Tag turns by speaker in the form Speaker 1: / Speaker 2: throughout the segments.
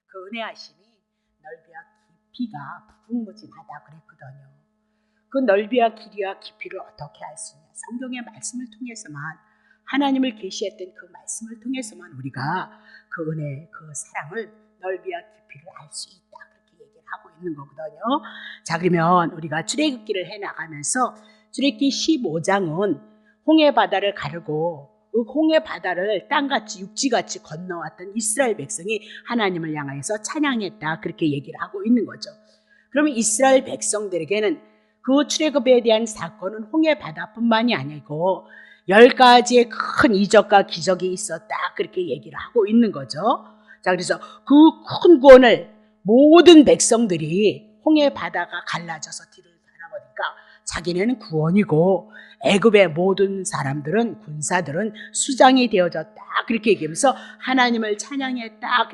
Speaker 1: 그 은혜하심이 넓이와 깊이가 무궁무진하다 그랬거든요. 그 넓이와 길이와 깊이를 어떻게 알 수 있냐? 성경의 말씀을 통해서만, 하나님을 계시했던 그 말씀을 통해서만 우리가 그 은혜, 그 사랑을, 넓이와 깊이를 알 수 있다, 그렇게 얘기를 하고 있는 거거든요. 자, 그러면 우리가 출애굽기를 해나가면서 출애굽기 15장은 홍해 바다를 가르고 그 홍해 바다를 땅같이 육지같이 건너왔던 이스라엘 백성이 하나님을 향하여서 찬양했다, 그렇게 얘기를 하고 있는 거죠. 그러면 이스라엘 백성들에게는 그 출애굽에 대한 사건은 홍해 바다뿐만이 아니고 10가지의 큰 이적과 기적이 있었다, 그렇게 얘기를 하고 있는 거죠. 자, 그래서 그 큰 구원을 모든 백성들이 홍해 바다가 갈라져서 뒤를 바라보니까 자기네는 구원이고 애굽의 모든 사람들은, 군사들은 수장이 되어졌다, 그렇게 얘기하면서 하나님을 찬양했다.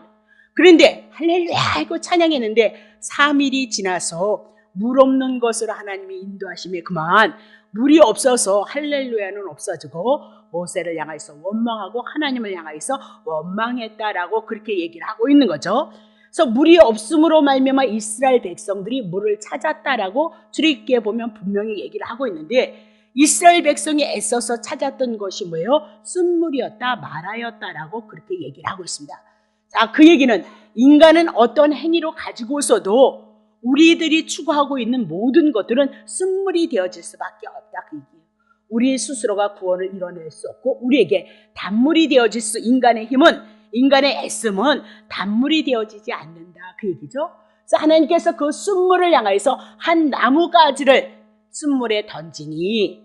Speaker 1: 그런데 할렐루야 하고 찬양했는데 3일이 지나서 물 없는 것으로 하나님이 인도하심에 그만 물이 없어서 할렐루야는 없어지고 모세를 향해서 원망하고 하나님을 향해서 원망했다라고 그렇게 얘기를 하고 있는 거죠. 그래서 물이 없음으로 말미암아 이스라엘 백성들이 물을 찾았다라고 출애굽기에 보면 분명히 얘기를 하고 있는데, 이스라엘 백성이 애써서 찾았던 것이 뭐예요? 쓴물이었다, 마라였다라고 그렇게 얘기를 하고 있습니다. 자, 그 얘기는 인간은 어떤 행위로 가지고서도 우리들이 추구하고 있는 모든 것들은 쓴물이 되어질 수밖에 없다, 그 얘기예요. 우리 스스로가 구원을 이뤄낼 수 없고 우리에게 단물이 되어질 수, 인간의 힘은, 인간의 애씀은 단물이 되어지지 않는다, 그 얘기죠. 그래서 하나님께서 그 쓴물을 향해서 한 나무가지를 쓴물에 던지니,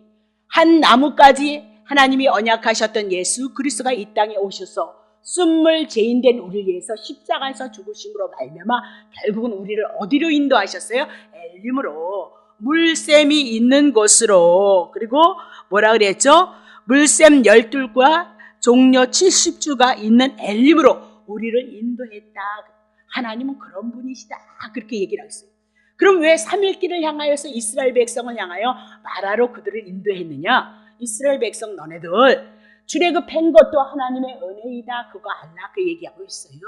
Speaker 1: 한 나무까지 하나님이 언약하셨던 예수 그리스도가 이 땅에 오셔서 쓴물 죄인된 우리를 위해서 십자가에서 죽으심으로 말미암아 결국은 우리를 어디로 인도하셨어요? 엘림으로, 물샘이 있는 곳으로. 그리고 뭐라 그랬죠? 물샘 12과 종려 70주가 있는 엘림으로 우리를 인도했다. 하나님은 그런 분이시다, 그렇게 얘기를 했어요. 그럼 왜 3일길을 향하여서 이스라엘 백성을 향하여 마라로 그들을 인도했느냐? 이스라엘 백성 너네들 출애굽한 것도 하나님의 은혜이다, 그거 알라, 그 얘기하고 있어요.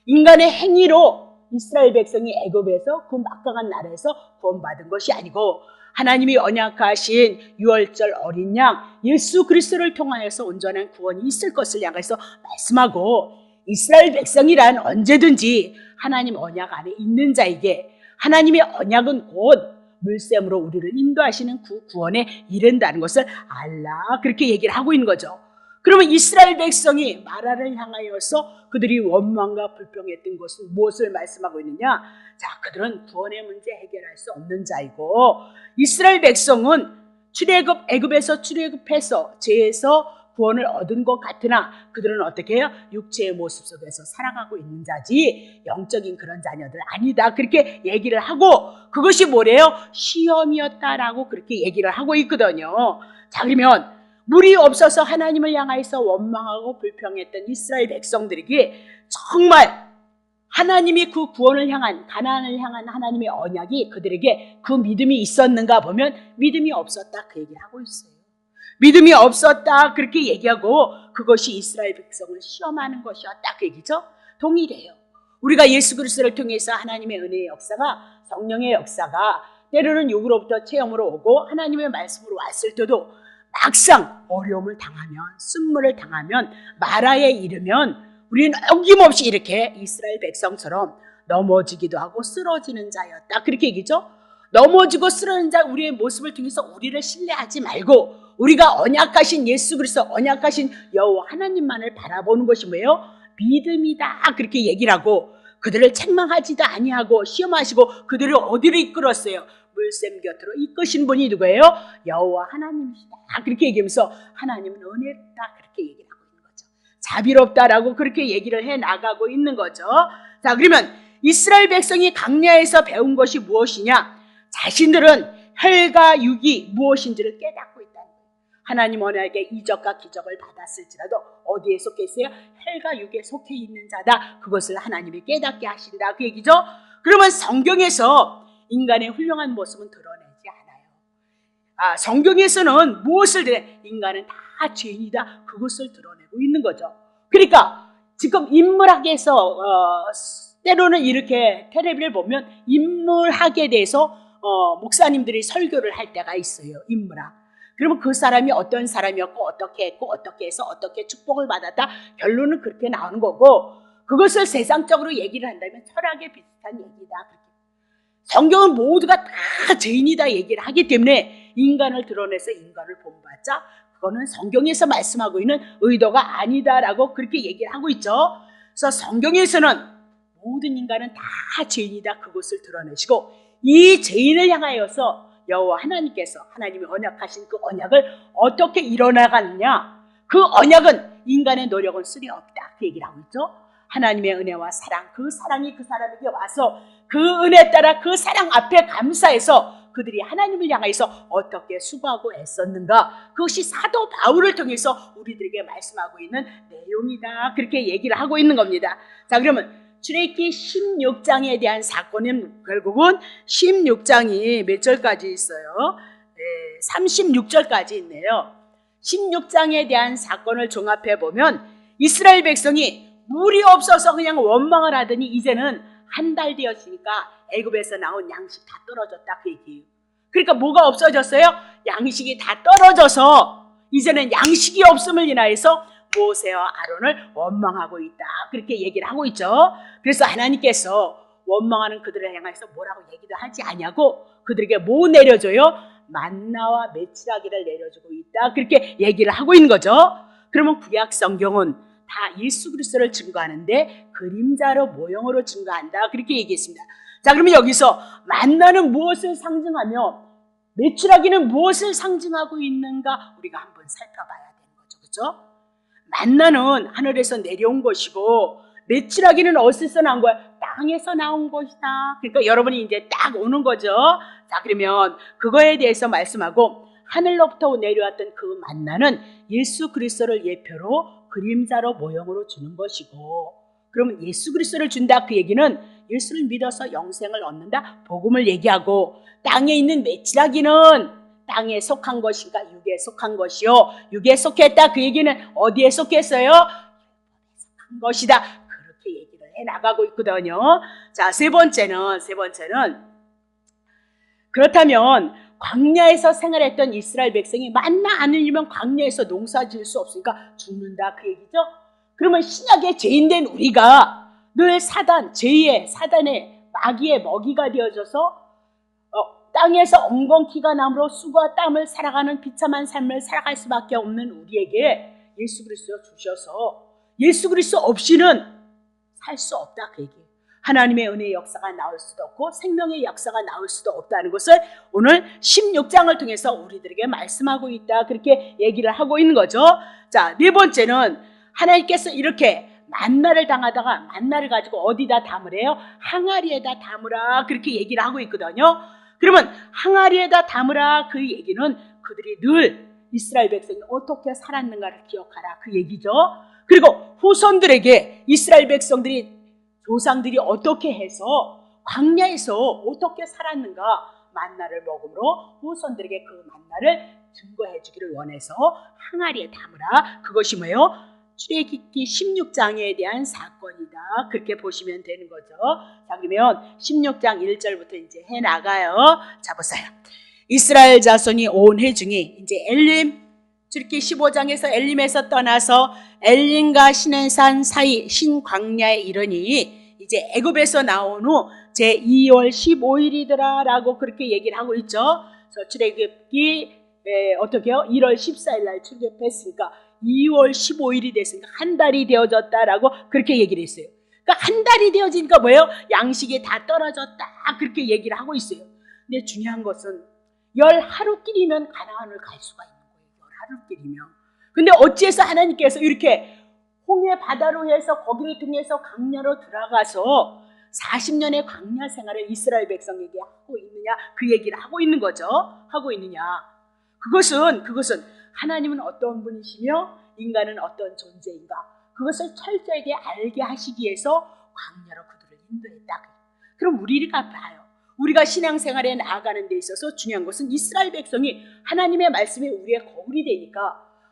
Speaker 1: 인간의 행위로 이스라엘 백성이 애굽에서 그 막강한 나라에서 구원받은 것이 아니고 하나님이 언약하신 유월절 어린 양 예수 그리스도를 통하여서 온전한 구원이 있을 것을 향해서 말씀하고, 이스라엘 백성이란 언제든지 하나님 언약 안에 있는 자에게 하나님의 언약은 곧 물샘으로 우리를 인도하시는 그 구원에 이른다는 것을 알라, 그렇게 얘기를 하고 있는 거죠. 그러면 이스라엘 백성이 마라를 향하여서 그들이 원망과 불평했던 것은 무엇을 말씀하고 있느냐? 자, 그들은 구원의 문제 해결할 수 없는 자이고, 이스라엘 백성은 애굽에서 출애굽해서 죄에서 구원을 얻은 것 같으나 그들은 어떻게 해요? 육체의 모습 속에서 살아가고 있는 자지 영적인 그런 자녀들 아니다, 그렇게 얘기를 하고, 그것이 뭐래요? 시험이었다라고 그렇게 얘기를 하고 있거든요. 자, 그러면 물이 없어서 하나님을 향해서 원망하고 불평했던 이스라엘 백성들에게 정말 하나님이 그 구원을 향한, 가나안을 향한 하나님의 언약이 그들에게 그 믿음이 있었는가 보면 믿음이 없었다, 그 얘기를 하고 있어요. 믿음이 없었다, 그렇게 얘기하고 그것이 이스라엘 백성을 시험하는 것이었다, 그 얘기죠. 동일해요. 우리가 예수 그리스도를 통해서 하나님의 은혜의 역사가, 성령의 역사가 때로는 육으로부터 체험으로 오고 하나님의 말씀으로 왔을 때도 막상 어려움을 당하면, 쓴물을 당하면, 마라에 이르면 우리는 어김없이 이렇게 이스라엘 백성처럼 넘어지기도 하고 쓰러지는 자였다, 그렇게 얘기죠. 넘어지고 쓰러지는 자, 우리의 모습을 통해서 우리를 신뢰하지 말고 우리가 언약하신 예수 그리스도, 언약하신 여호와 하나님만을 바라보는 것이 뭐예요? 믿음이다, 그렇게 얘기를 하고, 그들을 책망하지도 아니하고 시험하시고 그들을 어디로 이끌었어요? 물샘 곁으로 이끄신 분이 누구예요? 여호와 하나님이시다, 그렇게 얘기하면서 하나님은 은혜롭다, 그렇게 얘기를 하고 있는 거죠. 자비롭다라고 그렇게 얘기를 해 나가고 있는 거죠. 자, 그러면 이스라엘 백성이 광야에서 배운 것이 무엇이냐? 자신들은 혈과 육이 무엇인지를 깨닫고 있다는 거예요. 하나님 언약의 이적과 기적을 받았을지라도 어디에 속해 있어요? 혈과 육에 속해 있는 자다, 그것을 하나님이 깨닫게 하신다, 그 얘기죠. 그러면 성경에서 인간의 훌륭한 모습은 드러내지 않아요. 성경에서는 무엇을 드러내? 인간은 다 죄인이다, 그것을 드러내고 있는 거죠. 그러니까 지금 인문학에서 때로는 이렇게 텔레비를 보면 인물학에 대해서 목사님들이 설교를 할 때가 있어요. 인물학. 그러면 그 사람이 어떤 사람이었고 어떻게 했고 어떻게 해서 어떻게 축복을 받았다. 결론은 그렇게 나오는 거고, 그것을 세상적으로 얘기를 한다면 철학에 비슷한 얘기다. 성경은 모두가 다 죄인이다 얘기를 하기 때문에 인간을 드러내서 인간을 본받자, 그거는 성경에서 말씀하고 있는 의도가 아니다라고 그렇게 얘기를 하고 있죠. 그래서 성경에서는 모든 인간은 다 죄인이다 그것을 드러내시고, 이 죄인을 향하여서 여호와 하나님께서 하나님이 언약하신 그 언약을 어떻게 이뤄나가느냐, 그 언약은 인간의 노력은 쓸데없다 그 얘기를 하고 있죠. 하나님의 은혜와 사랑, 그 사랑이 그 사람에게 와서 그 은혜 따라 그 사랑 앞에 감사해서 그들이 하나님을 향해서 어떻게 수고하고 애썼는가, 그것이 사도 바울을 통해서 우리들에게 말씀하고 있는 내용이다 그렇게 얘기를 하고 있는 겁니다. 자, 그러면 출애굽기 16장에 대한 사건은 결국은 16장이 몇 절까지 있어요? 36절까지 있네요. 16장에 대한 사건을 종합해 보면 이스라엘 백성이 물이 없어서 그냥 원망을 하더니 이제는 한 달 되었으니까 애굽에서 나온 양식 다 떨어졌다 그 얘기예요. 그러니까 뭐가 없어졌어요? 양식이 다 떨어져서 이제는 양식이 없음을 인하여서 모세와 아론을 원망하고 있다 그렇게 얘기를 하고 있죠. 그래서 하나님께서 원망하는 그들을 향해서 뭐라고 얘기도 하지 않냐고 그들에게 뭐 내려줘요? 만나와 메추라기를 내려주고 있다 그렇게 얘기를 하고 있는 거죠. 그러면 구약 성경은 다 예수 그리스도를 증거하는데 그림자로 모형으로 증거한다 그렇게 얘기했습니다. 자, 그러면 여기서 만나는 무엇을 상징하며 메추라기는 무엇을 상징하고 있는가 우리가 한번 살펴봐야 되는 거죠. 그렇죠? 만나는 하늘에서 내려온 것이고 메추라기는 어디서 나온 거야? 땅에서 나온 것이다. 그러니까 여러분이 이제 딱 오는 거죠. 자, 그러면 그거에 대해서 말씀하고, 하늘로부터 내려왔던 그 만나는 예수 그리스도를 예표로 그림자로 모형으로 주는 것이고, 그러면 예수 그리스도를 준다 그 얘기는 예수를 믿어서 영생을 얻는다 복음을 얘기하고, 땅에 있는 메추라기는 땅에 속한 것인가 육에 속한 것이요, 육에 속했다 그 얘기는 어디에 속했어요? 속한 것이다 그렇게 얘기를 해나가고 있거든요. 자, 세 번째는 그렇다면 광야에서 생활했던 이스라엘 백성이 만나 안 흘리면 광야에서 농사 지을 수 없으니까 죽는다 그 얘기죠. 그러면 신약의 죄인된 우리가 늘 사단의 마귀의 먹이가 되어져서 땅에서 엉겅퀴가 남으로 수고와 땀을 살아가는 비참한 삶을 살아갈 수밖에 없는 우리에게 예수 그리스도 주셔서 예수 그리스도 없이는 살 수 없다 그 얘기예요. 하나님의 은혜의 역사가 나올 수도 없고 생명의 역사가 나올 수도 없다는 것을 오늘 16장을 통해서 우리들에게 말씀하고 있다 그렇게 얘기를 하고 있는 거죠. 자, 네 번째는 하나님께서 이렇게 만나를 당하다가 만나를 가지고 어디다 담으래요? 항아리에다 담으라 그렇게 얘기를 하고 있거든요. 그러면 항아리에다 담으라 그 얘기는 그들이 늘 이스라엘 백성이 어떻게 살았는가를 기억하라 그 얘기죠. 그리고 후손들에게 이스라엘 백성들이 조상들이 어떻게 해서 광야에서 어떻게 살았는가 만나를 먹음으로 후손들에게 그 만나를 증거해 주기를 원해서 항아리에 담으라. 그것이 뭐예요? 출애굽기 16장에 대한 사건이다. 그렇게 보시면 되는 거죠. 자, 그러면 16장 1절부터 이제 해 나가요. 자, 보세요. 이스라엘 자손이 온 회중이 이제 엘림, 출애굽기 15장에서 엘림에서 떠나서 엘림과 시내산 사이 신광야에 이르니 이제 애굽에서 나온 후 제2월 15일이더라라고 그렇게 얘기를 하고 있죠. 그래서 출애굽기 어떻게요? 1월 14일 날 출애굽했으니까 2월 15일이 됐으니까 한 달이 되어졌다라고 그렇게 얘기를 했어요. 그러니까 한 달이 되어지니까 뭐예요? 양식이 다 떨어졌다 그렇게 얘기를 하고 있어요. 근데 중요한 것은 10하루끼리면 가나안을 갈 수가 있는 거예요. 10하루끼리면. 근데 어찌해서 하나님께서 이렇게 홍해 바다로 해서 거기를 통해서 광야로 들어가서 40년의 광야 생활을 이스라엘 백성에게 하고 있느냐 그 얘기를 하고 있는 거죠. 하고 있느냐. 그것은 하나님은 어떤 분이시며 인간은 어떤 존재인가 그것을 철저하게 알게 하시기 위해서 광야로 그들을 인도했다. 그럼 우리가 봐요. 우리가 신앙생활에 나아가는 데 있어서 중요한 것은 이스라엘 백성이 하나님의 말씀이 우리의 거울이 되니까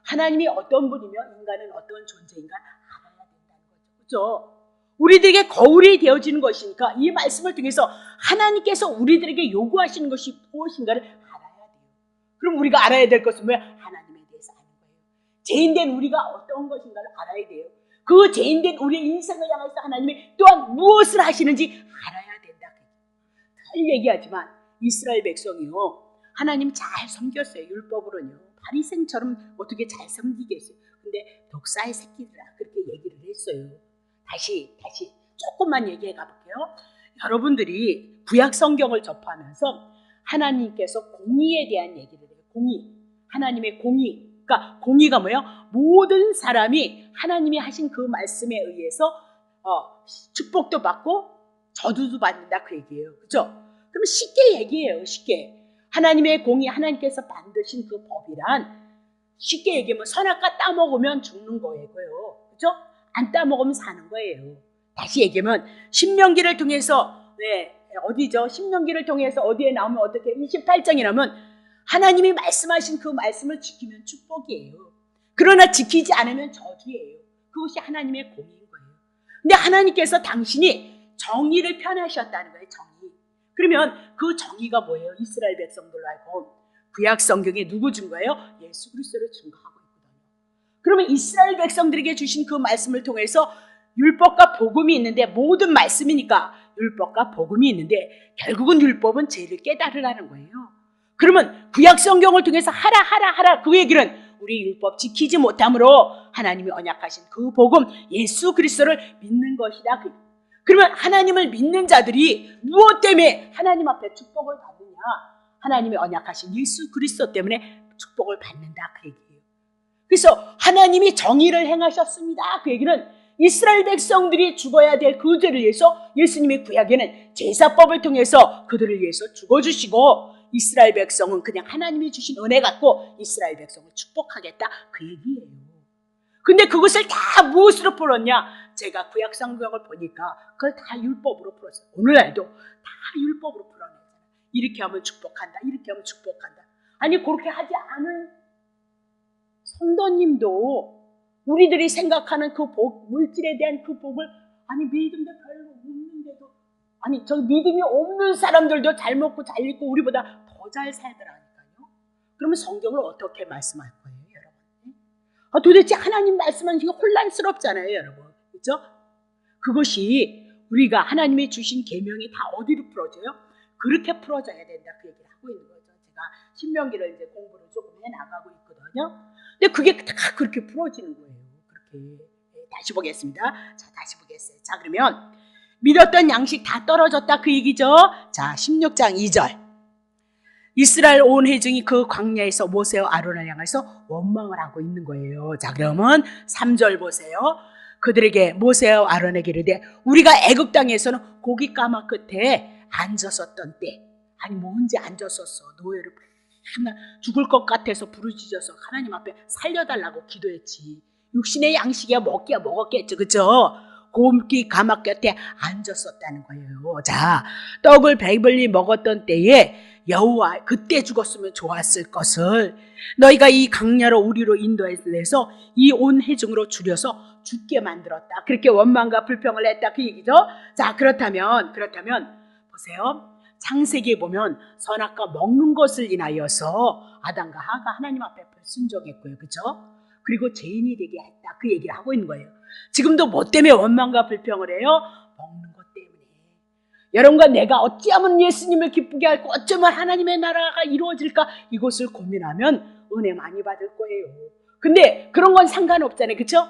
Speaker 1: 하나님이 어떤 분이며 인간은 어떤 존재인가 알아야 된다는 거죠. 그렇죠? 우리들에게 거울이 되어지는 것이니까 이 말씀을 통해서 하나님께서 우리들에게 요구하시는 것이 무엇인가를 알아야 돼요. 그럼 우리가 알아야 될 것은 뭐야? 하나님에 대해서 아는 거예요. 죄인된 우리가 어떤 것인가를 알아야 돼요. 그 죄인된 우리의 인생을 향해서 하나님이 또한 무엇을 하시는지 알아야 된다. 늘 얘기하지만 이스라엘 백성이요, 하나님 잘 섬겼어요. 율법으로는요. 바리새인처럼 어떻게 잘 섬기겠어요. 근데 독사의 새끼들아, 그렇게 얘기를 했어요. 다시 조금만 얘기해 가볼게요. 여러분들이 구약 성경을 접하면서 하나님께서 공의에 대한 얘기를 해요. 공의, 하나님의 공의. 그러니까 공의가 뭐예요? 모든 사람이 하나님이 하신 그 말씀에 의해서 축복도 받고 저주도 받는다, 그 얘기예요. 그렇죠? 그럼 쉽게 얘기해요. 쉽게. 하나님의 공의, 하나님께서 만드신 그 법이란 쉽게 얘기하면 선악과 따먹으면 죽는 거예요. 그렇죠? 안 따먹으면 사는 거예요. 다시 얘기하면 신명기를 통해서 어디죠? 신명기를 통해서 어디에 나오면 어떻게 28장에 나오면 하나님이 말씀하신 그 말씀을 지키면 축복이에요. 그러나 지키지 않으면 저주예요. 그것이 하나님의 공의인 거예요. 근데 하나님께서 당신이 정의를 펴내셨다는 거예요. 정의. 그러면 그 정의가 뭐예요? 이스라엘 백성들로 알고 구약 성경에 누구 준 거예요? 예수 그리스도를 증거하고 있거든요. 그러면 이스라엘 백성들에게 주신 그 말씀을 통해서 율법과 복음이 있는데, 모든 말씀이니까 율법과 복음이 있는데 결국은 율법은 죄를 깨달으라는 거예요. 그러면 구약 성경을 통해서 하라 그 얘기는 우리 율법 지키지 못함으로 하나님이 언약하신 그 복음 예수 그리스도를 믿는 것이다. 그러면 하나님을 믿는 자들이 무엇 때문에 하나님 앞에 축복을 받느냐? 하나님이 언약하신 예수 그리스도 때문에 축복을 받는다, 그 얘기예요. 그래서 하나님이 정의를 행하셨습니다. 그 얘기는 이스라엘 백성들이 죽어야 될 그 죄를 위해서 예수님의 구약에는 제사법을 통해서 그들을 위해서 죽어주시고, 이스라엘 백성은 그냥 하나님이 주신 은혜 갖고 이스라엘 백성을 축복하겠다, 그 얘기예요. 근데 그것을 다 무엇으로 풀었냐? 제가 구약 성경을 보니까 그걸 다 율법으로 풀었어요. 오늘날도 다 율법으로 풀어내잖아요. 이렇게 하면 축복한다, 이렇게 하면 축복한다. 아니, 그렇게 하지 않은 성도님도 우리들이 생각하는 그 복, 물질에 대한 그 복을, 아니 믿음도 별로 없는데도, 아니 저 믿음이 없는 사람들도 잘 먹고 잘 입고 우리보다 더 잘 살더라니까요. 그러면 성경을 어떻게 말씀할 거예요, 여러분? 도대체 하나님 말씀하는 게 혼란스럽잖아요, 여러분. 그렇죠? 그것이 우리가 하나님이 주신 계명이 다 어디로 풀어져요? 그렇게 풀어져야 된다, 그 얘기를 하고 있는 거죠. 제가 신명기를 이제 공부를 조금 해나가고 있거든요. 근데 그게 다 그렇게 풀어지는 거예요. 그렇게. 다시 보겠습니다. 자, 다시 보겠어요. 자, 그러면 믿었던 양식 다 떨어졌다, 그 얘기죠. 자, 16장 2절. 이스라엘 온 회중이 그 광야에서 모세와 아론을 향해서 원망을 하고 있는 거예요. 자, 그러면 3절 보세요. 그들에게 모세와 아론에게 이르되 우리가 애굽 땅에서는 고기 까마 끝에 앉았었던 때, 아니 뭐 언제 앉았었어, 노예를 죽을 것 같아서 부르짖어서 하나님 앞에 살려달라고 기도했지. 육신의 양식이야 먹었겠죠, 그죠? 고기 가마 곁에 앉았었다는 거예요. 자, 떡을 배불리 먹었던 때에 여호와, 그때 죽었으면 좋았을 것을 너희가 이 강야로 우리로 인도해서 이 온 회중으로 줄여서 죽게 만들었다. 그렇게 원망과 불평을 했다, 그 얘기죠. 자, 그렇다면 보세요. 창세기에 보면 선악과 먹는 것을 인하여서 아담과 하가 하나님 앞에 불순종했고요, 그죠? 그리고 죄인이 되게 했다, 그 얘기를 하고 있는 거예요. 지금도 뭐 때문에 원망과 불평을 해요? 먹는 것 때문에. 여러분과 내가 어찌하면 예수님을 기쁘게 할까, 어쩌면 하나님의 나라가 이루어질까, 이것을 고민하면 은혜 많이 받을 거예요. 근데 그런 건 상관없잖아요, 그렇죠?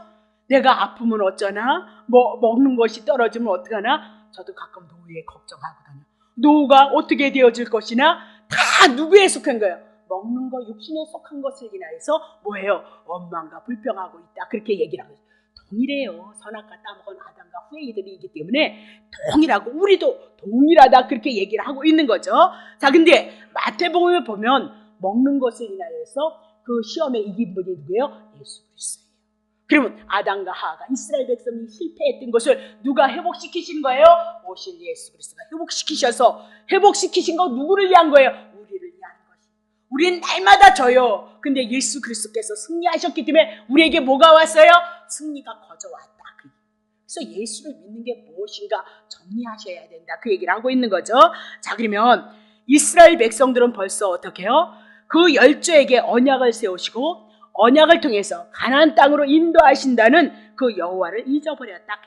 Speaker 1: 내가 아프면 어쩌나, 뭐 먹는 것이 떨어지면 어떡하나, 저도 가끔 노후에 걱정하거든요. 노후가 어떻게 되어질 것이나 다 누구에 속한 거예요? 먹는 거, 육신에 속한 것을 인하여서 뭐예요? 원망과 불평하고 있다, 그렇게 얘기를 하고 있어요. 동일해요. 선악과 따먹은 아담과 후裔들이기 때문에 동일하고 우리도 동일하다, 그렇게 얘기를 하고 있는 거죠. 자, 근데 마태복음에 보면 먹는 것을 인하여서 그 시험에 이긴 분이 누구예요? 예수 그리스도예요. 그러면 아담과 하가, 이스라엘 백성이 실패했던 것을 누가 회복시키신 거예요? 오신 예수 그리스도가 회복시키셔서, 회복시키신 거 누구를 위한 거예요? 우리를 위한 것이. 우리는 날마다 져요. 근데 예수 그리스도께서 승리하셨기 때문에 우리에게 뭐가 왔어요? 승리가 거저왔다. 그래서 예수를 믿는 게 무엇인가 정리하셔야 된다. 그 얘기를 하고 있는 거죠. 자, 그러면 이스라엘 백성들은 벌써 어떻게 해요? 그 열조에게 언약을 세우시고 언약을 통해서 가나안 땅으로 인도하신다는 그 여호와를 잊어버렸다.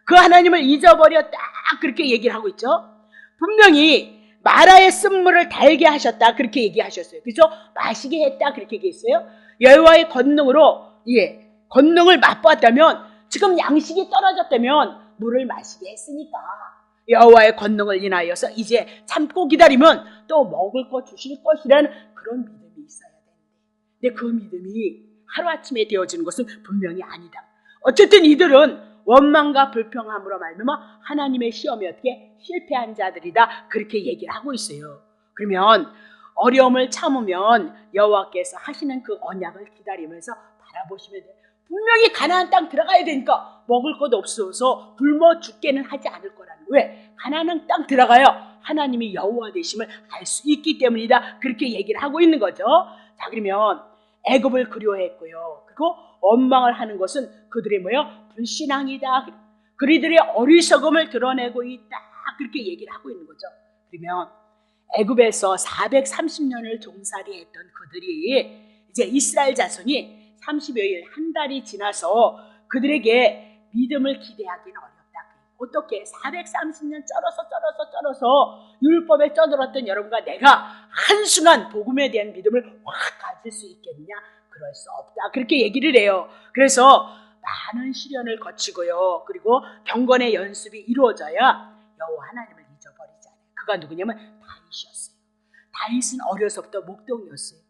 Speaker 1: 그 하나님을 잊어버렸다. 그렇게 얘기를 하고 있죠. 분명히 마라의 쓴물을 달게 하셨다. 그렇게 얘기하셨어요. 그래서 마시게 했다. 그렇게 얘기했어요. 여호와의 권능으로 권능을 맛보았다면 지금 양식이 떨어졌다면 물을 마시게 했으니까 여호와의 권능을 인하여서 이제 참고 기다리면 또 먹을 거 주실 것이라는 그런 믿음이 있어야 되는데, 근데 그 믿음이 하루아침에 되어지는 것은 분명히 아니다. 어쨌든 이들은 원망과 불평함으로 말미암아 하나님의 시험에 어떻게 실패한 자들이다. 그렇게 얘기를 하고 있어요. 그러면 어려움을 참으면 여호와께서 하시는 그 언약을 기다리면서 바라보시면 돼요. 분명히 가나안 땅 들어가야 되니까 먹을 것 없어서 굶어 죽게는 하지 않을 거라는 거예요. 왜? 가나안 땅 들어가야 하나님이 여호와 되심을 알 수 있기 때문이다. 그렇게 얘기를 하고 있는 거죠. 자, 그러면 애굽을 그리워했고요. 그리고 원망을 하는 것은 그들의 불신앙이다. 그들의 어리석음을 드러내고 있다. 그렇게 얘기를 하고 있는 거죠. 그러면 애굽에서 430년을 종살이 했던 그들이 이제 이스라엘 자손이 30여일 한 달이 지나서 그들에게 믿음을 기대하기는 어렵다. 어떻게 430년 쩔어서 율법에 쩌들었던 여러분과 내가 한순간 복음에 대한 믿음을 확 가질 수 있겠느냐? 그럴 수 없다. 그렇게 얘기를 해요. 그래서 많은 시련을 거치고요. 그리고 경건의 연습이 이루어져야 여호와 하나님을 잊어버리잖아요. 그가 누구냐면 다윗이었어요. 다윗은 어려서부터 목동이었어요.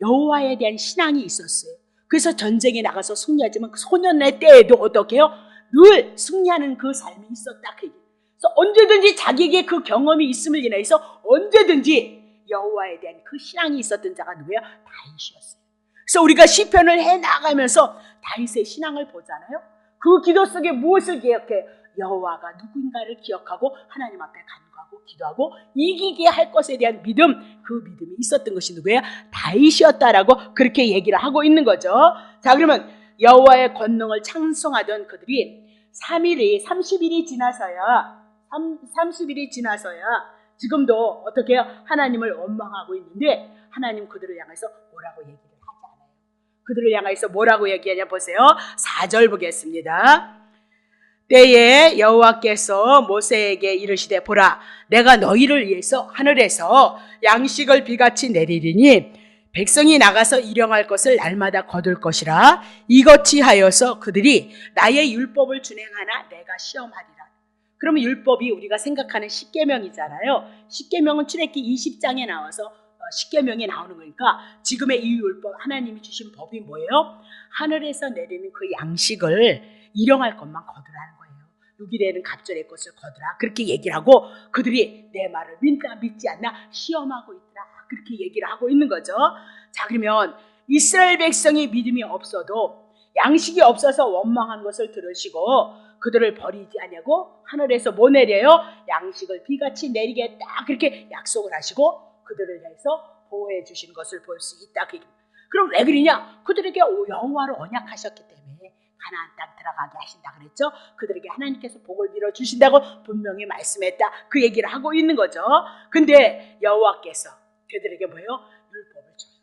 Speaker 1: 여호와에 대한 신앙이 있었어요. 그래서 전쟁에 나가서 승리하지만 그 소년의 때에도 어떻게 해요? 늘 승리하는 그 삶이 있었다. 그래서 언제든지 자기에게 그 경험이 있음을 인해서 언제든지 여호와에 대한 그 신앙이 있었던 자가 누구예요? 다윗이었어요. 그래서 우리가 시편을 해나가면서 다윗의 신앙을 보잖아요. 그 기도 속에 무엇을 기억해? 여호와가 누구인가를 기억하고 하나님 앞에 간구하고 기도하고 이기게 할 것에 대한 믿음, 그 믿음이 있었던 것이 누구예요? 다윗이었다라고 그렇게 얘기를 하고 있는 거죠. 자, 그러면 여호와의 권능을 찬송하던 그들이 30일이 지나서야 지금도 어떻게 해요? 하나님을 원망하고 있는데 하나님 그들을 향해서 뭐라고 얘기를 하지 않아요. 그들을 향해서 뭐라고 얘기하냐 보세요. 4절 보겠습니다. 때에 여호와께서 모세에게 이르시되 보라 내가 너희를 위해서 하늘에서 양식을 비같이 내리리니 백성이 나가서 일용할 것을 날마다 거둘 것이라 이같이 하여서 그들이 나의 율법을 준행하나 내가 시험하리라. 그러면 율법이 우리가 생각하는 십계명이잖아요. 십계명은 출애굽기 20장에 나와서 십계명이 나오는 거니까 지금의 이 율법 하나님이 주신 법이 뭐예요? 하늘에서 내리는 그 양식을 일용할 것만 거두라는 거예요. 6일에는 갑절의 것을 거두라 그렇게 얘기를 하고 그들이 내 말을 믿나 믿지 않나 시험하고 있더라 그렇게 얘기를 하고 있는 거죠. 자, 그러면 이스라엘 백성이 믿음이 없어도 양식이 없어서 원망한 것을 들으시고 그들을 버리지 않냐고 하늘에서 뭐 내려요? 양식을 비같이 내리겠다 그렇게 약속을 하시고 그들을 위해서 보호해 주신 것을 볼 수 있다. 그럼 왜 그러냐? 그들에게 여호와로 언약하셨기 때문에 가나안 땅 들어가게 하신다 그랬죠. 그들에게 하나님께서 복을 빌어 주신다고 분명히 말씀했다. 그 얘기를 하고 있는 거죠. 근데 여호와께서 그들에게 뭐예요? 율법을 줘요.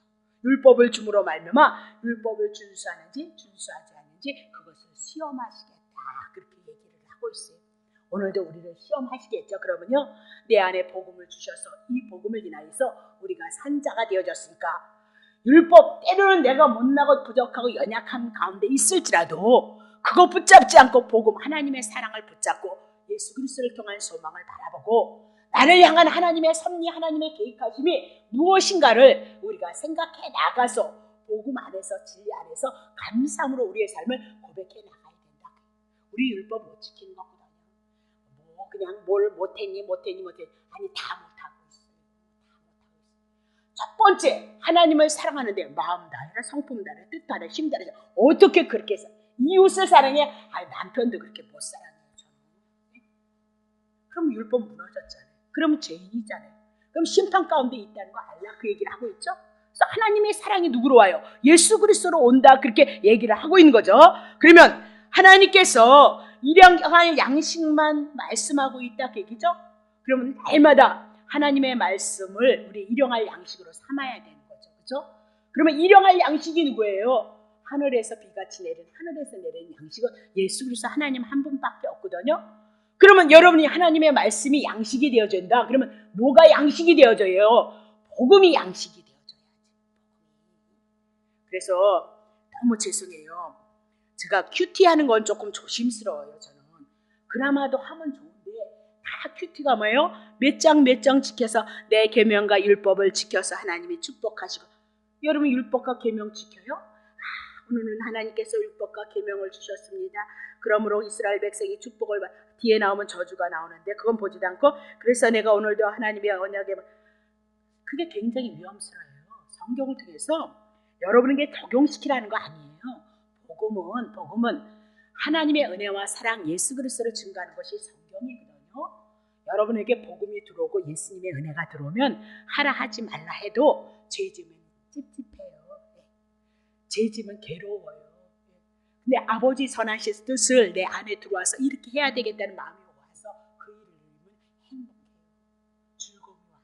Speaker 1: 율법을 줌으로 말미암아 율법을 준수하는지 준수하지 않는지 그것을 시험하시겠다. 그렇게 얘기를 하고 있어요. 오늘도 우리를 시험하시겠죠. 그러면요, 내 안에 복음을 주셔서 이 복음을 인하여서 우리가 산자가 되어졌으니까 율법 때로는 내가 못나고 부족하고 연약함 가운데 있을지라도 그거 붙잡지 않고 복음 하나님의 사랑을 붙잡고 예수 그리스도를 통한 소망을 바라보고 나를 향한 하나님의 섭리 하나님의 계획하심이 무엇인가를 우리가 생각해 나가서 복음 안에서 진리 안에서 감사함으로 우리의 삶을 고백해 나가야 된다. 우리 율법 못 지키는 것보다는 뭐 그냥 뭘 못했니 아니 다 못하고 있어요. 첫 번째 하나님을 사랑하는데 마음 다해라 성품 다해라 뜻 다해라 힘 다해라 어떻게 그렇게 해서 이웃을 사랑해? 아니 남편도 그렇게 못 사랑해요. 저는. 그럼 율법 무너졌잖아요. 그럼 죄인이잖아요. 그럼 심판 가운데 있다는 거 알라 그 얘기를 하고 있죠. 그래서 하나님의 사랑이 누구로 와요? 예수 그리스도로 온다 그렇게 얘기를 하고 있는 거죠. 그러면 하나님께서 일용할 양식만 말씀하고 있다 그 얘기죠. 그러면 날마다 하나님의 말씀을 우리 일용할 양식으로 삼아야 되는 거죠. 그렇죠? 그러면 일용할 양식이 누구예요? 하늘에서 비같이 내린, 하늘에서 내린 양식은 예수 그리스도 하나님 한 분밖에 없거든요. 그러면 여러분이 하나님의 말씀이 양식이 되어진다. 그러면 뭐가 양식이 되어져요? 복음이 양식이 되어져야지. 그래서 너무 죄송해요. 제가 큐티하는 건 조금 조심스러워요. 저는 그나마도 하면 좋은데 다 큐티가 뭐예요? 몇 장 지켜서 내 계명과 율법을 지켜서 하나님이 축복하시고. 여러분 율법과 계명 지켜요? 오늘은 하나님께서 율법과 계명을 주셨습니다. 그러므로 이스라엘 백성이 축복을 뒤에 나오면 저주가 나오는데 그건 보지도 않고 그래서 내가 오늘도 하나님의 언약에 그게 굉장히 위험스러워요. 성경을 통해서 여러분에게 적용시키라는 거 아니에요. 복음은 하나님의 은혜와 사랑 예수 그리스도를 증거하는 것이 성경이거든요. 여러분에게 복음이 들어오고 예수님의 은혜가 들어오면 하라 하지 말라 해도 죄 지으면 찝찝해요. 죄 지으면 괴로워요. 근데 아버지 선하신 뜻을 내 안에 들어와서 이렇게 해야 되겠다는 마음이 와서 그 일을 누리면 행복해요. 즐거움이 와요.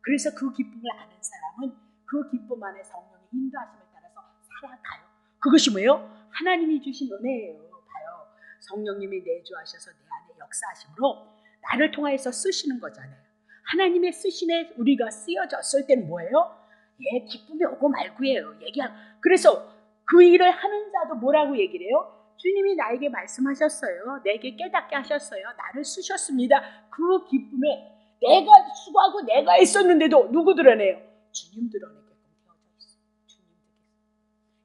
Speaker 1: 그래서 그 기쁨을 아는 사람은 그 기쁨 안에 성령의 인도하심을 따라서 살아가요. 그것이 뭐예요? 하나님이 주신 은혜예요. 봐요. 성령님이 내주하셔서 내 안에 역사하심으로 나를 통하여서 쓰시는 거잖아요. 하나님의 쓰심에 우리가 쓰여졌을 때는 뭐예요? 기쁨이 오고 말고예요. 그래서 그 일을 하는 자도 뭐라고 얘기를 해요? 주님이 나에게 말씀하셨어요. 내게 깨닫게 하셨어요. 나를 쓰셨습니다. 그 기쁨에 내가 수고하고 내가 있었는데도 누구 드러내요? 주님 드러내게끔 되어져 있어요. 주님 드러내게끔.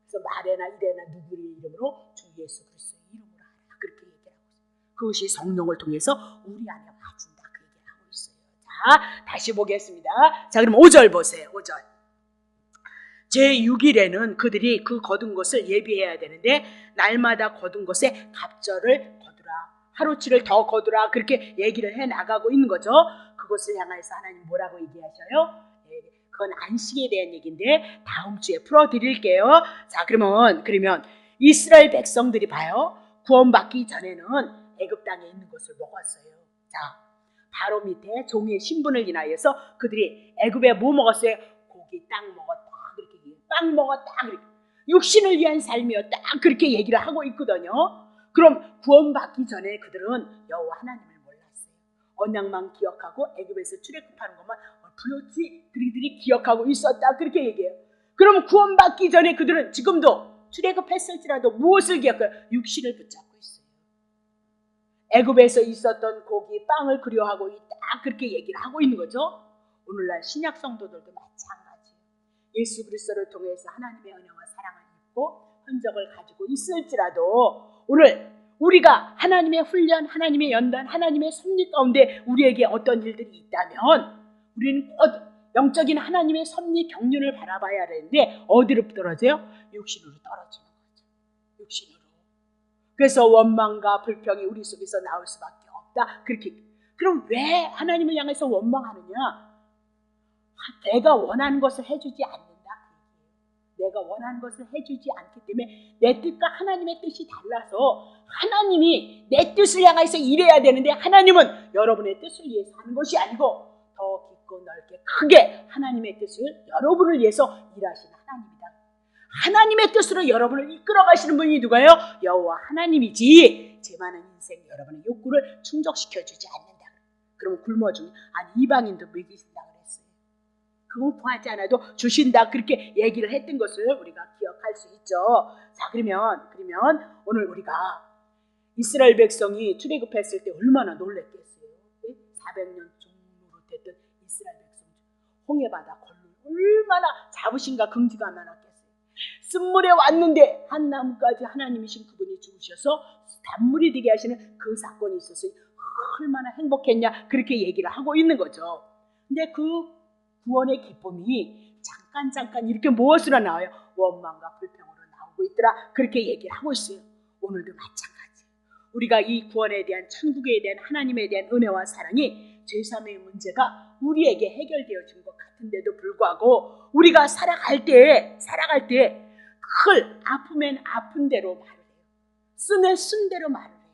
Speaker 1: 그래서 말에나 이래나 누구의 이름으로 주 예수 그리스도의 이름으로 하라. 그렇게 얘기를 하고 있어요. 그것이 성령을 통해서 우리 안에 와진다. 그 얘기를 하고 있어요. 자, 다시 보겠습니다. 자, 그럼 5절 보세요. 5절. 제6일에는 그들이 그 거둔 것을 예비해야 되는데 날마다 거둔 것에 갑절을 거두라. 하루치를 더 거두라. 그렇게 얘기를 해나가고 있는 거죠. 그것을 향해서 하나님 뭐라고 얘기하셔요? 그건 안식에 대한 얘기인데 다음 주에 풀어드릴게요. 자, 그러면 이스라엘 백성들이 봐요. 구원받기 전에는 애굽 땅에 있는 것을 먹었어요. 자, 바로 밑에 종의 신분을 인하여서 그들이 애굽에 뭐 먹었어요? 고기, 땅 먹었다. 빵 먹었다. 육신을 위한 삶이었다. 그렇게 얘기를 하고 있거든요. 그럼 구원받기 전에 그들은 여호와 하나님을 몰랐어요. 언약만 기억하고 애굽에서 출애굽하는 것만 부였지 그들이 기억하고 있었다. 그렇게 얘기해요. 그럼 구원받기 전에 그들은 지금도 출애굽했을지라도 무엇을 기억해요? 육신을 붙잡고 있어요. 애굽에서 있었던 고기, 빵을 그리워하고 있다. 그렇게 얘기를 하고 있는 거죠. 오늘날 신약 성도들도 마찬가지예요. 예수 그리스도를 통해서 하나님의 은혜와 사랑을 입고 흔적을 가지고 있을지라도 오늘 우리가 하나님의 훈련, 하나님의 연단, 하나님의 섭리 가운데 우리에게 어떤 일들이 있다면 우리는 곧 영적인 하나님의 섭리 경륜을 바라봐야 하는데 어디로 떨어져요? 육신으로 떨어지는 거죠. 육신으로. 그래서 원망과 불평이 우리 속에서 나올 수밖에 없다. 그럼 왜 하나님을 향해서 원망하느냐? 내가 원하는 것을 해주지 않는다. 내가 원하는 것을 해주지 않기 때문에 내 뜻과 하나님의 뜻이 달라서 하나님이 내 뜻을 향해서 일해야 되는데 하나님은 여러분의 뜻을 위해서 하는 것이 아니고 더 깊고 넓게 크게 하나님의 뜻을 여러분을 위해서 일하시는 하나님이다. 하나님의 뜻으로 여러분을 이끌어 가시는 분이 누가요? 여호와 하나님이지 제 많은 인생 여러분의 욕구를 충족시켜주지 않는다. 그러면 굶어 죽는 이방인도 먹이신다 그랬어요. 그건 구하지 않아도 주신다. 그렇게 얘기를 했던 것을 우리가 기억할 수 있죠. 자, 그러면 오늘 우리가 이스라엘 백성이 출애굽했을 때 얼마나 놀랬겠어요. 400년 종로로 됐던 이스라엘 백성 홍해바다 걸로 얼마나 자부심과 긍지가 많았겠어요. 쓴물에 왔는데 한 나무까지 하나님이신 그분이 죽으셔서 단물이 되게 하시는 그 사건이 있어서 얼마나 행복했냐 그렇게 얘기를 하고 있는 거죠. 근데 그 구원의 기쁨이 잠깐 이렇게 무엇으로 나와요? 원망과 불평으로 나오고 있더라. 그렇게 얘기를 하고 있어요. 오늘도 마찬가지예요. 우리가 이 구원에 대한 천국에 대한 하나님에 대한 은혜와 사랑이 제3의 문제가 우리에게 해결되어진 것 같은데도 불구하고 우리가 살아갈 때 아프면 아픈 대로 말을 해요. 쓰면 쓴 대로 말을 해요.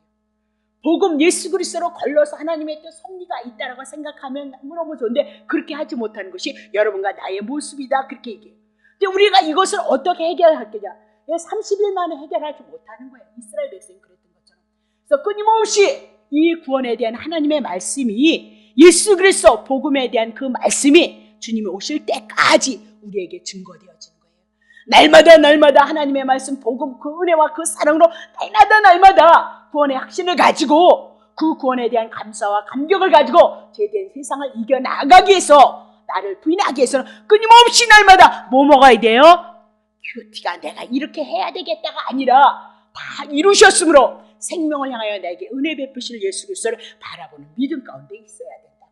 Speaker 1: 복음 예수 그리스도로 걸러서 하나님의 뜻 섭리가 있다라고 생각하면 너무너무 좋은데 그렇게 하지 못하는 것이 여러분과 나의 모습이다 그렇게 얘기해요. 근데 우리가 이것을 어떻게 해결할 거냐? 30일 만에 해결하지 못하는 거예요. 이스라엘 백성이 그랬던 것처럼. 그래서 끊임없이 이 구원에 대한 하나님의 말씀이 예수 그리스도 복음에 대한 그 말씀이 주님이 오실 때까지 우리에게 증거되어지는 거예요. 날마다 하나님의 말씀 복음 그 은혜와 그 사랑으로 날마다 구원의 확신을 가지고 그 구원에 대한 감사와 감격을 가지고 죄된 세상을 이겨나가기 위해서 나를 부인하기 위해서는 끊임없이 날마다 뭐 먹어야 돼요? 큐티가 내가 이렇게 해야 되겠다가 아니라 다 이루셨으므로 생명을 향하여 내게 은혜 베푸실 예수 그리스도를 바라보는 믿음 가운데 있어야 된다.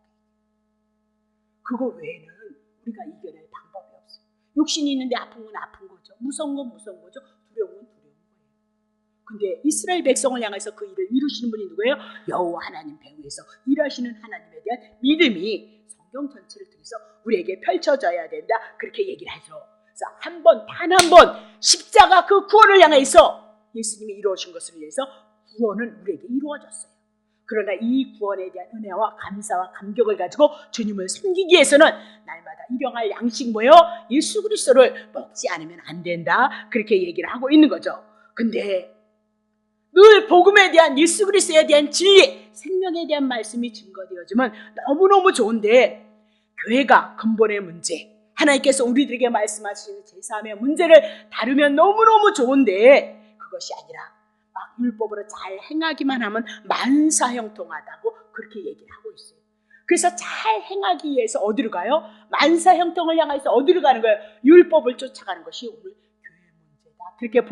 Speaker 1: 그거 외에는 우리가 이겨낼 방법이 없어요. 욕심이 있는데 아픈 건 아픈 거죠. 무서운 건 무서운 거죠. 두려운 건 두려운 거예요. 근데 이스라엘 백성을 향해서 그 일을 이루시는 분이 누구예요? 여호와 하나님 배후에서 일하시는 하나님에 대한 믿음이 성경 전체를 통해서 우리에게 펼쳐져야 된다. 그렇게 얘기를 하죠. 그래서 단 한 번 십자가 그 구원을 향해서 예수님이 이루어진 것을 위해서 구원은 우리에게 이루어졌어요. 그러나 이 구원에 대한 은혜와 감사와 감격을 가지고 주님을 섬기기 위해서는 날마다 일용할 양식 뭐요? 예수 그리스도를 먹지 않으면 안 된다. 그렇게 얘기를 하고 있는 거죠. 근데 늘 복음에 대한 예수 그리스도에 대한 진리, 생명에 대한 말씀이 증거되어지면 너무너무 좋은데 교회가 근본의 문제, 하나님께서 우리들에게 말씀하시는 제3의 문제를 다루면 너무너무 좋은데 그것이 아니라 막 율법으로 잘 행하기만 하면 만사형통하다고 그렇게 얘기를 하고 있어요. 그래서 잘 행하기 위해서 어디로 가요? 만사형통을 향해서 어디로 가는 거예요? 율법을 쫓아가는 것이 오늘 교회의 문제다. 그렇게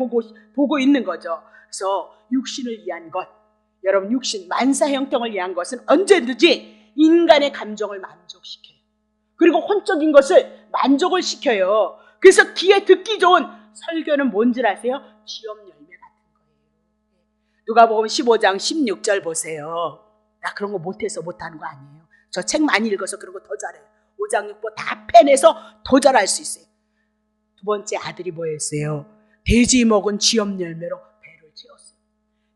Speaker 1: 보고 있는 거죠. 그래서 육신을 위한 것, 여러분 육신 만사형통을 위한 것은 언제든지 인간의 감정을 만족시켜요. 그리고 혼적인 것을 만족을 시켜요. 그래서 귀에 듣기 좋은 설교는 뭔지 아세요? 지엄 열매 같은 거예요. 누가복음 15장 16절 보세요. 나 그런 거 못해서 못하는 거 아니에요. 저 책 많이 읽어서 그런 거 더 잘해요. 5장 6보 다 빼내서 더 잘할 수 있어요. 두 번째 아들이 뭐였어요? 돼지 먹은 지엄 열매로 배를 채웠어요.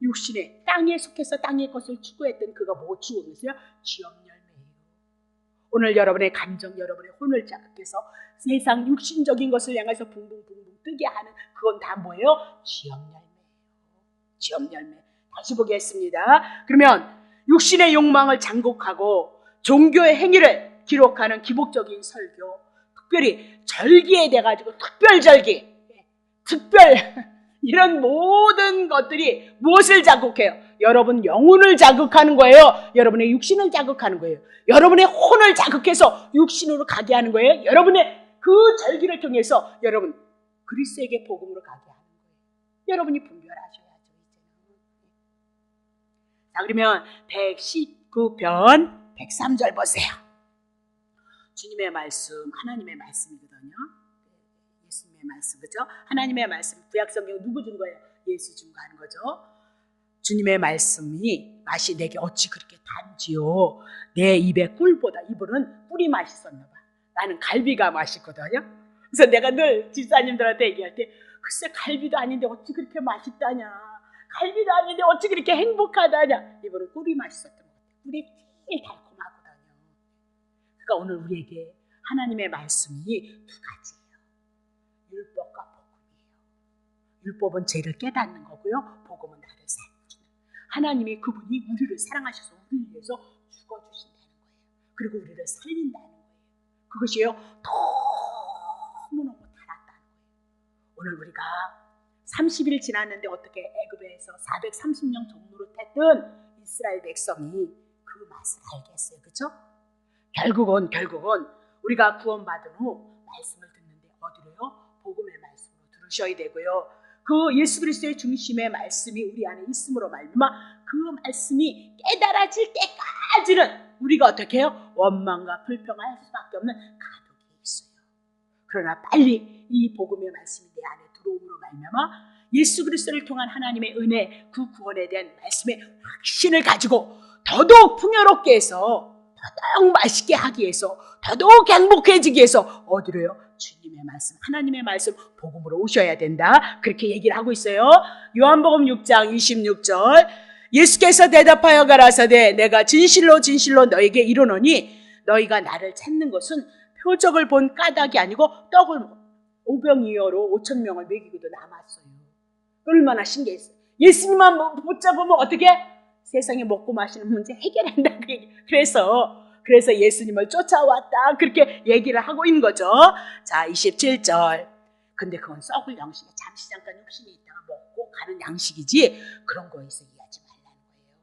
Speaker 1: 육신에 땅에 속해서 땅의 것을 추구했던 그가 뭐 추구했어요? 지엄 열매예요. 오늘 여러분의 감정, 여러분의 혼을 자극해서 세상 육신적인 것을 향해서 붕붕붕붕 뜨게 하는 그건 다 뭐예요? 지엄 열매예요. 지엄 열매. 다시 보겠습니다. 그러면 육신의 욕망을 장곡하고 종교의 행위를 기록하는 기복적인 설교, 특별히 절기에 대해 가지고 특별절기, 이런 모든 것들이 무엇을 자극해요? 여러분 영혼을 자극하는 거예요. 여러분의 육신을 자극하는 거예요. 여러분의 혼을 자극해서 육신으로 가게 하는 거예요. 여러분의 그 절기를 통해서 여러분 그리스도에게 복음으로 가게 하는 거예요. 여러분이 분별하셔야죠. 자, 그러면 119편 103절 보세요. 주님의 말씀, 하나님의 말씀이거든요. 예수님의 말씀, 그죠? 하나님의 말씀, 구약성경 누구 준 거예요? 예수 준 거 하는 거죠. 주님의 말씀이 맛이 내게 어찌 그렇게 단지요. 내 입에 꿀보다, 이분은 꿀이 맛있었나 봐. 나는 갈비가 맛있거든요. 그래서 내가 늘 집사님들한테 얘기할 때 글쎄 갈비도 아닌데 어찌 그렇게 맛있다냐, 갈비도 아닌데 어찌 그렇게 행복하다냐. 이분은 꿀이 맛있었던 것 같아요. 꿀이 제일 달콤하거든요. 그러니까 오늘 우리에게 하나님의 말씀이 두 가지예요. 율법과 복음이에요. 율법은 죄를 깨닫는 거고요, 복음은 나를 살려주는, 하나님이 그분이 우리를 사랑하셔서 우리를 위해서 죽어주신다는 거예요. 그리고 우리를 살린다는 거예요. 그것이요 너무너무 달았다는 거예요. 오늘 우리가 30일 지났는데 어떻게 애굽에서 430년 종노릇했던 이스라엘 백성이 그 맛을 알겠어요. 그렇죠? 결국은 우리가 구원받은 후 말씀을 듣는데 어디로요? 복음의 말씀으로 들으셔야 되고요. 그 예수 그리스도의 중심의 말씀이 우리 안에 있음으로 말미암아 그 말씀이 깨달아질 때까지는 우리가 어떻게 해요? 원망과 불평할 수밖에 없는 가독이 있어요. 그러나 빨리 이 복음의 말씀이 내 안에 들어옴으로 말미암아 예수 그리스도를 통한 하나님의 은혜, 그 구원에 대한 말씀의 확신을 가지고 더더욱 풍요롭게 해서 더더욱 맛있게 하기 위해서 더더욱 행복해지기 위해서 어디로요? 주님의 말씀, 하나님의 말씀, 복음으로 오셔야 된다. 그렇게 얘기를 하고 있어요. 요한복음 6장 26절 예수께서 대답하여 가라사대 내가 진실로 진실로 너에게 이르노니 너희가 나를 찾는 것은 표적을 본 까닭이 아니고 떡을 5병이어로 5,000명을 먹이고도 남았어요. 얼마나 신기했어요. 예수님만 붙잡으면 어떻게? 세상에 먹고 마시는 문제 해결한다. 그래서 예수님을 쫓아왔다. 그렇게 얘기를 하고 있는 거죠. 자, 27절. 근데 그건 썩을 양식에 잠시 잠깐 육신이 있다가 먹고 가는 양식이지 그런 거에서 이해하지 말라는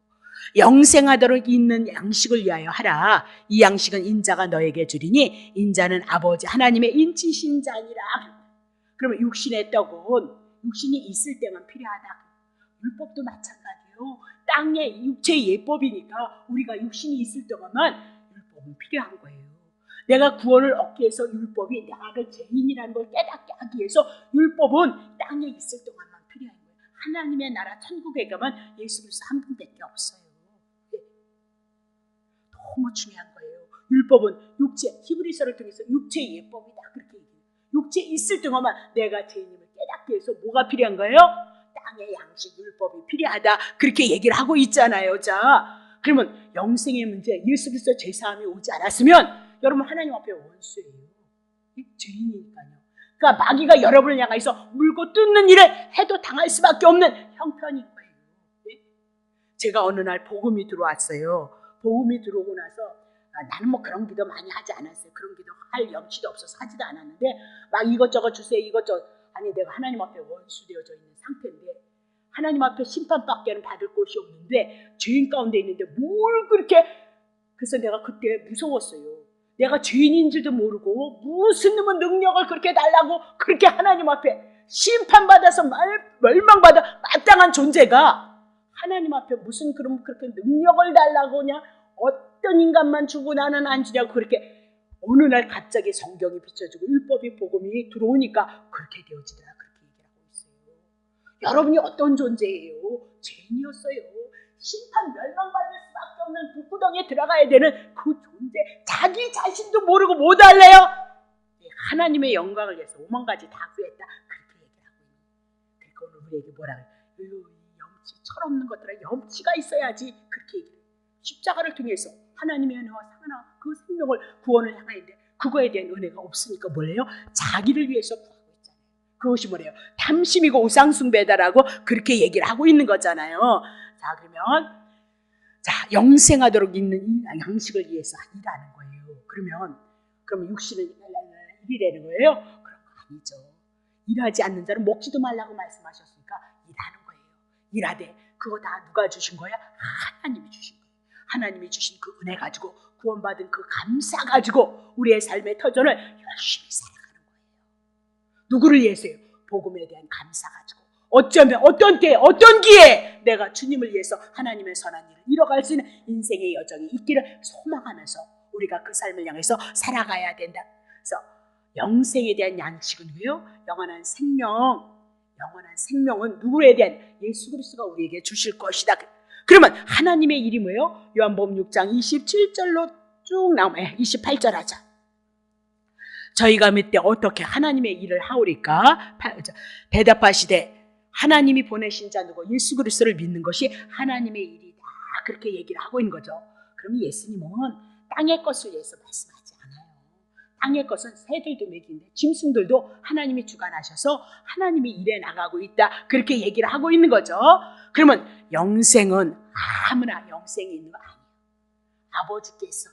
Speaker 1: 거예요. 영생하도록 있는 양식을 위하여 하라. 이 양식은 인자가 너에게 주리니 인자는 아버지 하나님의 인치신 자니라. 그러면 육신의 떡은 육신이 있을 때만 필요하다. 율법도 마찬가지예요. 땅의 육체의 예법이니까 우리가 육신이 있을 동안만 율법은 필요한 거예요. 내가 구원을 얻기 위해서 율법이 나를 죄인이라는 걸 깨닫게 하기 위해서 율법은 땅에 있을 동안만 필요한 거예요. 하나님의 나라 천국에 가면 예수 그리스도 한 분밖에 없어요. 너무 중요한 거예요. 율법은 육체, 히브리서를 통해서 육체의 예법이다. 그렇게 얘기해요. 육체에 있을 동안만 내가 죄인임을 깨닫기 위해서 뭐가 필요한 거예요? 땅의 양식 율법이 필요하다. 그렇게 얘기를 하고 있잖아요. 자, 그러면 영생의 문제, 예수 그리스도 죄사함이 오지 않았으면 여러분 하나님 앞에 원수예요. 죄인이니까요. 그러니까 마귀가 여러분을 향해서 물고 뜯는 일을 해도 당할 수밖에 없는 형편인 거예요. 제가 어느 날 복음이 들어왔어요. 복음이 들어오고 나서 나는 뭐 그런 기도 많이 하지 않았어요. 그런 기도 할 염치도 없어서 하지도 않았는데 막 이것저것 주세요. 이것저것. 아니 내가 하나님 앞에 원수되어져 있는 상태인데 하나님 앞에 심판밖에는 받을 곳이 없는데 죄인 가운데 있는데 뭘 그렇게. 그래서 내가 그때 무서웠어요. 내가 죄인인 줄도 모르고 무슨 놈의 능력을 그렇게 달라고 그렇게 하나님 앞에 심판받아서 멸망받아 마땅한 존재가 하나님 앞에 무슨 그렇게 능력을 달라고 그냥 어떤 인간만 주고 나는 안 주냐고 그렇게. 어느 날 갑자기 성경이 비춰지고 율법이 복음이 들어오니까 그렇게 되어지더라. 그렇게 얘기를 하고 있어요. 여러분이 어떤 존재예요? 죄인이었어요. 심판 멸망받을 수밖에 없는 불구덩이에 들어가야 되는 그 존재. 자기 자신도 모르고 못 할래요? 하나님의 영광을 위해서 5만 가지 다 구했다. 그렇게 얘기를 하고 있는. 그러니까 오늘 우리에게 뭐라 그래요? 염치 철없는 것들은 염치가 있어야지. 그렇게 얘기해요. 십자가를 통해서 하나님의 은혜와 사랑과 그 생명을 구원을 향하는데 그거에 대한 은혜가 없으니까 뭐래요? 자기를 위해서 구하고 있잖아요. 그것이 뭐래요? 탐심이고 우상숭배다라고 그렇게 얘기를 하고 있는 거잖아요. 자, 그러면 영생하도록 있는 양식을 위해서 일하는 거예요. 그러면 육신을 일이라는 거예요? 그런 거 아니죠. 일하지 않는 자는 먹지도 말라고 말씀하셨으니까 일하는 거예요. 일하되 그거 다 누가 주신 거야? 하나님이 주신 거예요. 하나님이 주신 그 은혜 가지고 구원받은 그 감사 가지고 우리의 삶의 터전을 열심히 살아가는 거예요. 누구를 위해서요? 복음에 대한 감사 가지고 어쩌면 어떤 때 어떤 기회에 내가 주님을 위해서 하나님의 선한 일을 이뤄갈 수 있는 인생의 여정이 있기를 소망하면서 우리가 그 삶을 향해서 살아가야 된다. 그래서 영생에 대한 양식은 왜요? 영원한 생명은 누구에 대한? 예수 그리스도가 우리에게 주실 것이다. 그러면 하나님의 일이 뭐예요? 요한복음 6장 27절로 쭉 나오면 28절 하자. 저희가 몇 때 어떻게 하나님의 일을 하오리까? 대답하시되 하나님이 보내신 자 누구? 예수 그리스도를 믿는 것이 하나님의 일이다. 그렇게 얘기를 하고 있는 거죠. 그럼 예수님은 땅의 것을 위해서 말씀하지 않아요. 땅의 것은 새들도 먹이는데 짐승들도 하나님이 주관하셔서 하나님이 일해 나가고 있다. 그렇게 얘기를 하고 있는 거죠. 그러면 영생은 아무나 영생이 있는 거 아니에요. 아버지께서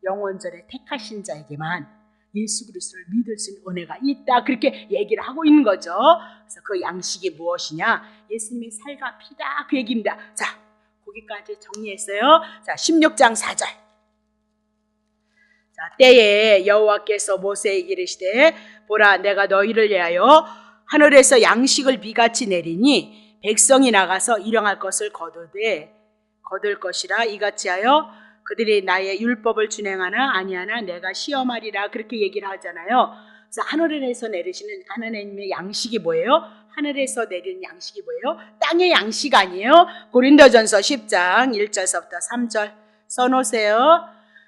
Speaker 1: 영원전에 택하신 자에게만 예수 그리스도를 믿을 수 있는 은혜가 있다. 그렇게 얘기를 하고 있는 거죠. 그래서 그 양식이 무엇이냐? 예수님의 살과 피다. 그 얘기입니다. 자, 거기까지 정리했어요. 자, 16장 4절. 자, 때에 여호와께서 모세에게 이르시되 보라 내가 너희를 위하여 하늘에서 양식을 비같이 내리니 백성이 나가서 일용할 것을 거둘 것이라 이같이 하여 그들이 나의 율법을 준행하나 아니하나 내가 시험하리라. 그렇게 얘기를 하잖아요. 그래서 하늘에서 내리시는 하나님의 양식이 뭐예요? 하늘에서 내리는 양식이 뭐예요? 땅의 양식 아니에요? 고린도전서 10장 1절서부터 3절 써놓으세요.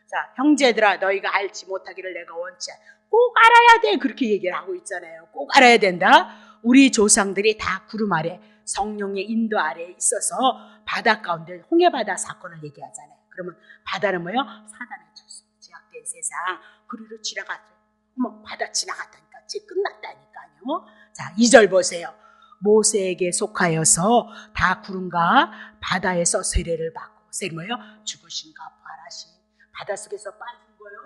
Speaker 1: 자, 형제들아 너희가 알지 못하기를 내가 원치 꼭 알아야 돼. 그렇게 얘기를 하고 있잖아요. 꼭 알아야 된다. 우리 조상들이 다 구름 아래 성령의 인도 아래에 있어서 바다 가운데 홍해바다 사건을 얘기하잖아요. 그러면 바다는 뭐예요? 사단의 조소, 제약된 세상 그리로 지나갔어요. 바다 지나갔다니까 이제 끝났다니까요. 자, 2절 보세요. 모세에게 속하여서 다 구름과 바다에서 세례를 받고, 세례 뭐예요? 죽으신가 부활하신, 바닷속에서 빠진 거예요.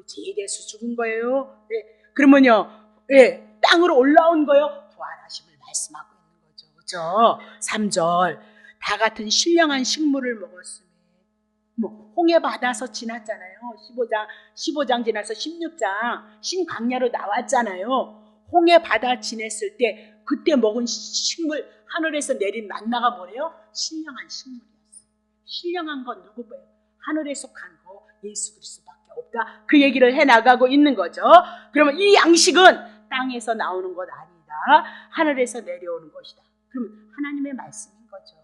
Speaker 1: 죄에 대해서 죽은 거예요. 네. 그러면요, 네. 땅으로 올라온 거예요. 부활하심을 말씀하고 있는 거죠. 그죠? 3절. 다 같은 신령한 식물을 먹었으며, 홍해 바다서 지났잖아요. 15장 지나서 16장 신광야로 나왔잖아요. 홍해 바다 지냈을 때 그때 먹은 식물, 하늘에서 내린 만나가 뭐래요? 신령한 식물이었어요. 신령한 건 누구예요? 하늘에 속한 거 예수 그리스도밖에 없다. 그 얘기를 해나가고 있는 거죠. 그러면 이 양식은 땅에서 나오는 것 아니다. 하늘에서 내려오는 것이다. 그럼 하나님의 말씀인 거죠.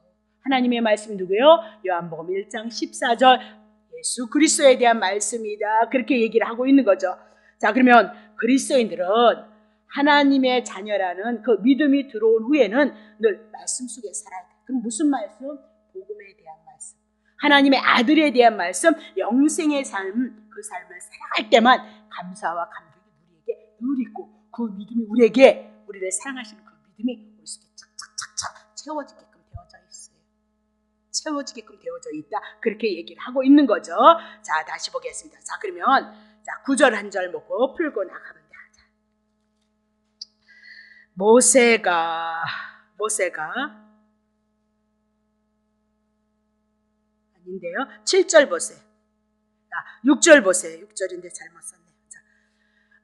Speaker 1: 하나님의 말씀 누구예요? 요한복음 1장 14절 예수 그리스도에 대한 말씀이다. 그렇게 얘기를 하고 있는 거죠. 자, 그러면 그리스도인들은 하나님의 자녀라는 그 믿음이 들어온 후에는 늘 말씀 속에 살아야 돼. 그럼 무슨 말씀? 복음에 대한 말씀, 하나님의 아들에 대한 말씀, 영생의 삶, 그 삶을 살아갈 때만 감사와 감격이 우리에게 늘 있고, 그 믿음이 우리를 사랑하시는 그 믿음이 우리 속에 착착착착 채워지게끔 되어져 있어요. 채워지게끔 되어져 있다. 그렇게 얘기를 하고 있는 거죠. 자, 다시 보겠습니다. 자, 그러면 9절 한 절 보고 풀고 나가면 돼. 모세가 아닌데요. 7절 보세요. 6절 보세요. 6절인데 잘못 썼네요. 자,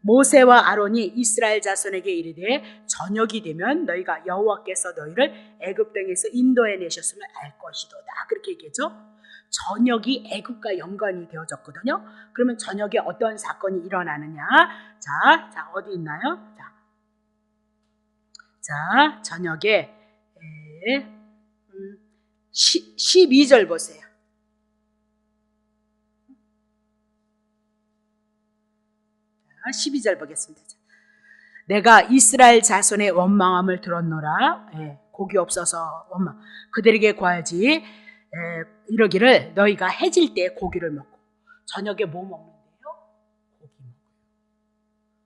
Speaker 1: 모세와 아론이 이스라엘 자손에게 이르되 저녁이 되면 너희가 여호와께서 너희를 애굽 땅에서 인도해 내셨음을 알 것이도다. 그렇게 얘기했죠. 저녁이 애굽과 연관이 되어졌거든요. 그러면 저녁에 어떤 사건이 일어나느냐? 자, 어디 있나요? 자, 저녁에 12절 보세요. 12절 보겠습니다. 내가 이스라엘 자손의 원망함을 들었노라. 고기 없어서 원망. 그들에게 구하지. 이러기를 너희가 해질 때 고기를 먹고. 저녁에 뭐 먹는데요?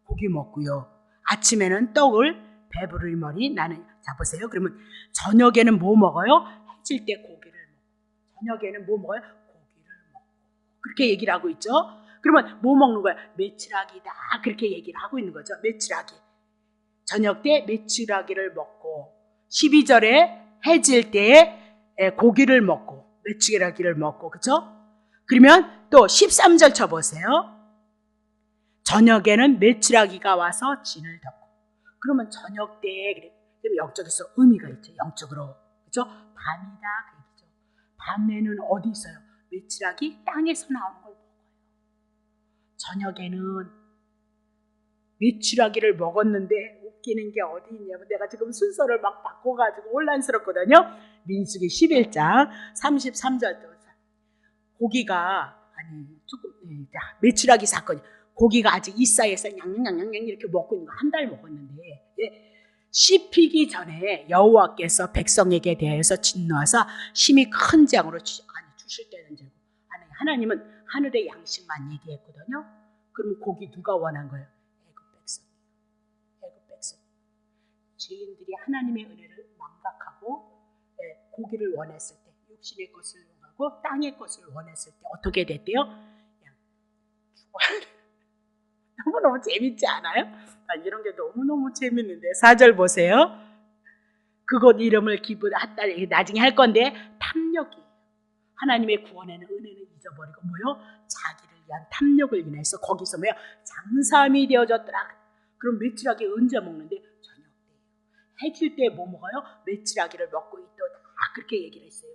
Speaker 1: 고기 먹고요. 아침에는 떡을 배부르머니 나는. 자, 보세요. 그러면 저녁에는 뭐 먹어요? 해질 때 고기를 먹고. 저녁에는 뭐 먹어요? 고기를 먹고. 그렇게 얘기를 하고 있죠. 그러면 뭐 먹는 거야? 메추라기다. 그렇게 얘기를 하고 있는 거죠. 메추라기. 저녁 때 메추라기를 먹고, 12절에 해질 때 고기를 먹고, 메추라기를 먹고, 그렇죠? 그러면 또 13절 쳐보세요. 저녁에는 메추라기가 와서 진을 덮고. 그러면 저녁 때 영적에서 의미가 있죠. 영적으로. 그렇죠? 밤이다. 그 얘기죠. 밤에는 어디 있어요? 메추라기 땅에서 나오는 걸 먹어요. 저녁에는 메추라기를 먹었는데 웃기는 게 어디 있냐면, 내가 지금 순서를 막 바꿔가지고 혼란스럽거든요. 민수기 11장 33절도 고기가 메추라기 사건이, 고기가 아직 이사에서 냥냥냥냥 이렇게 먹고 있는 거 한 달 먹었는데, 씹히기 전에 여호와께서 백성에게 대해서 진노하사 심히 큰 재앙으로 주실 때는 되고, 하나님은 하늘의 양식만 얘기했거든요. 그럼 고기 누가 원한 거예요? 애굽 백성. 죄인들이 하나님의 은혜를 망각하고 고기를 원했을 때, 육신의 것을 원하고 땅의 것을 원했을 때 어떻게 됐대요? 그냥 죽어야 너무너무 재밌지 않아요? 이런 게 너무너무 재밌는데, 4절 보세요. 그곳 이름을 기브하다, 나중에 할 건데, 탐욕이에요. 하나님의 구원에는 은혜는 잊어버리고 뭐요? 자기를 위한 탐욕을 인해서 거기서 뭐요? 장사함이 되어졌더라. 그럼 메추라기 언제 먹는데? 저녁 때예요. 해질 때 뭐 먹어요? 메추라기를 먹고 있도다. 그렇게 얘기를 했어요.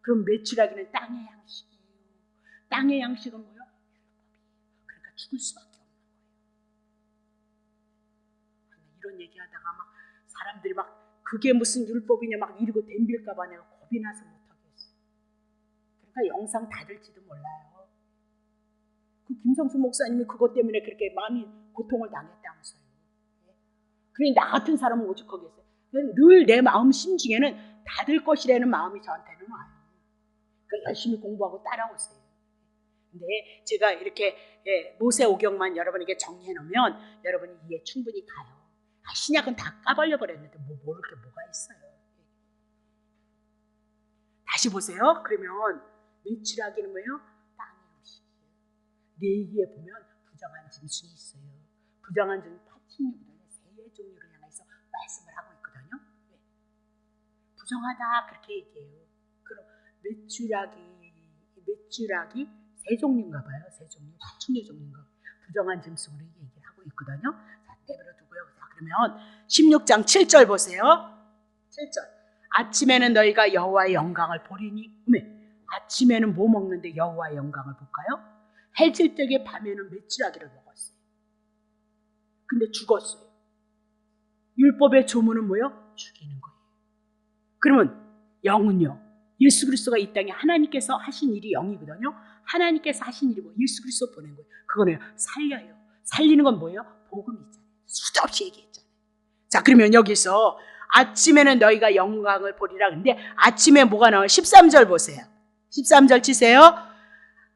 Speaker 1: 그럼 메추라기는 땅의 양식이에요. 땅의 양식은 뭐요? 그러니까 죽을 수밖에 없는 거예요. 이런 얘기하다가 막 사람들이 막 그게 무슨 율법이냐 막 이러고 덤빌까봐 내가 겁이 나서 못하겠어요. 그러니까 영상 닫을지도 몰라요. 그 김성수 목사님이 그것 때문에 그렇게 많이 고통을 당했다면서요. 그러니 나 같은 사람은 오죽하겠어요. 늘 내 마음 심중에는 받을 것이라는 마음이 저한테는 와요. 그러니까 열심히 공부하고 따라오세요. 근데 제가 이렇게 모세오경만 여러분에게 정리해 놓으면 여러분이 이해 충분히 가요. 신약은 다 까발려 버렸는데 모를 게 뭐가 있어요. 다시 보세요. 그러면 매출하기는 뭐예요? 땅의 음식이에요. 레위기에 보면 부정한 짐승이 있어요. 부정한 짐승 86년에 세 종류를 향해서 말씀을 하고 있거든요. 부정하다 그렇게 얘기해요. 그럼 매출하기 세 종류인가 봐요. 세 종류, 86 종류인가 봐요. 부정한 짐승으로 얘기를 하고 있거든요. 자, 내버려 두고요. 자, 그러면 16장 7절 보세요. 7절. 아침에는 너희가 여호와의 영광을 보리니. 아침에는 뭐 먹는데 여호와의 영광을 볼까요? 해질 때에 밤에는 매출하기를 먹었어요. 근데 죽었어요. 율법의 조문은 뭐요? 죽이는 거예요. 그러면 영은요? 예수 그리스도가 이 땅에 하나님께서 하신 일이 영이거든요. 하나님께서 하신 일이 뭐 예수 그리스도 보낸 거예요. 그거는 살려요. 살리는 건 뭐예요? 복음이잖아요. 수도 없이 얘기했잖아요. 자, 그러면 여기서 아침에는 너희가 영광을 보리라. 근데 아침에 뭐가 나와요? 13절 보세요. 13절 치세요.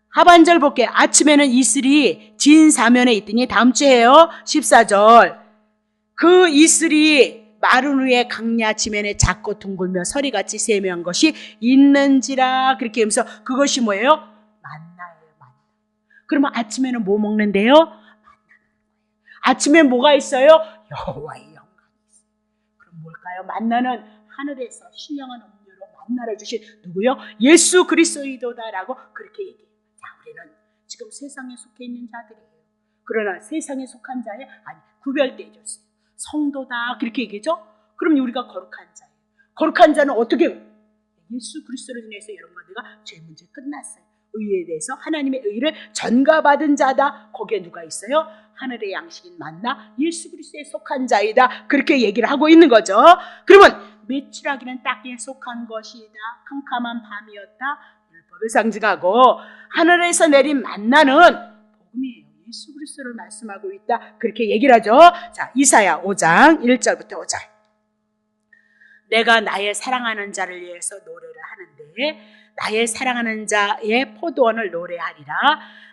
Speaker 1: 하반절 볼게요. 아침에는 이슬이 진 사면에 있더니 다음 주에요. 14절. 그 이슬이 마른 후에 강야 지면에 작고 둥글며 서리같이 세미한 것이 있는지라. 그렇게 하면서 그것이 뭐예요? 만나예요. 만나. 그러면 아침에는 뭐 먹는데요? 만나. 아침에 뭐가 있어요? 여호와의 영광이 있어요. 그럼 뭘까요? 만나는 하늘에서 신령한 음료로 만나를 주신 누구요? 예수 그리스도이도다라고 그렇게 얘기해요. 자, 우리는 지금 세상에 속해 있는 자들이에요. 그러나 세상에 속한 자에 구별되어졌어요. 성도다 그렇게 얘기죠. 그럼 우리가 거룩한 자예요. 거룩한 자는 어떻게? 예수 그리스도를 인해서 여러분과 내가 죄 문제 끝났어요. 의에 대해서 하나님의 의를 전가받은 자다. 거기에 누가 있어요? 하늘의 양식인 만나 예수 그리스도에 속한 자이다. 그렇게 얘기를 하고 있는 거죠. 그러면 매출하기는 땅에 속한 것이다. 캄캄한 밤이었다. 율법을 상징하고 하늘에서 내린 만나는 복음이에요. 예수 그리스도를 말씀하고 있다. 그렇게 얘기를 하죠. 자, 이사야 5장 1절부터 5절. 내가 나의 사랑하는 자를 위해서 노래를 하는데 나의 사랑하는 자의 포도원을 노래하리라.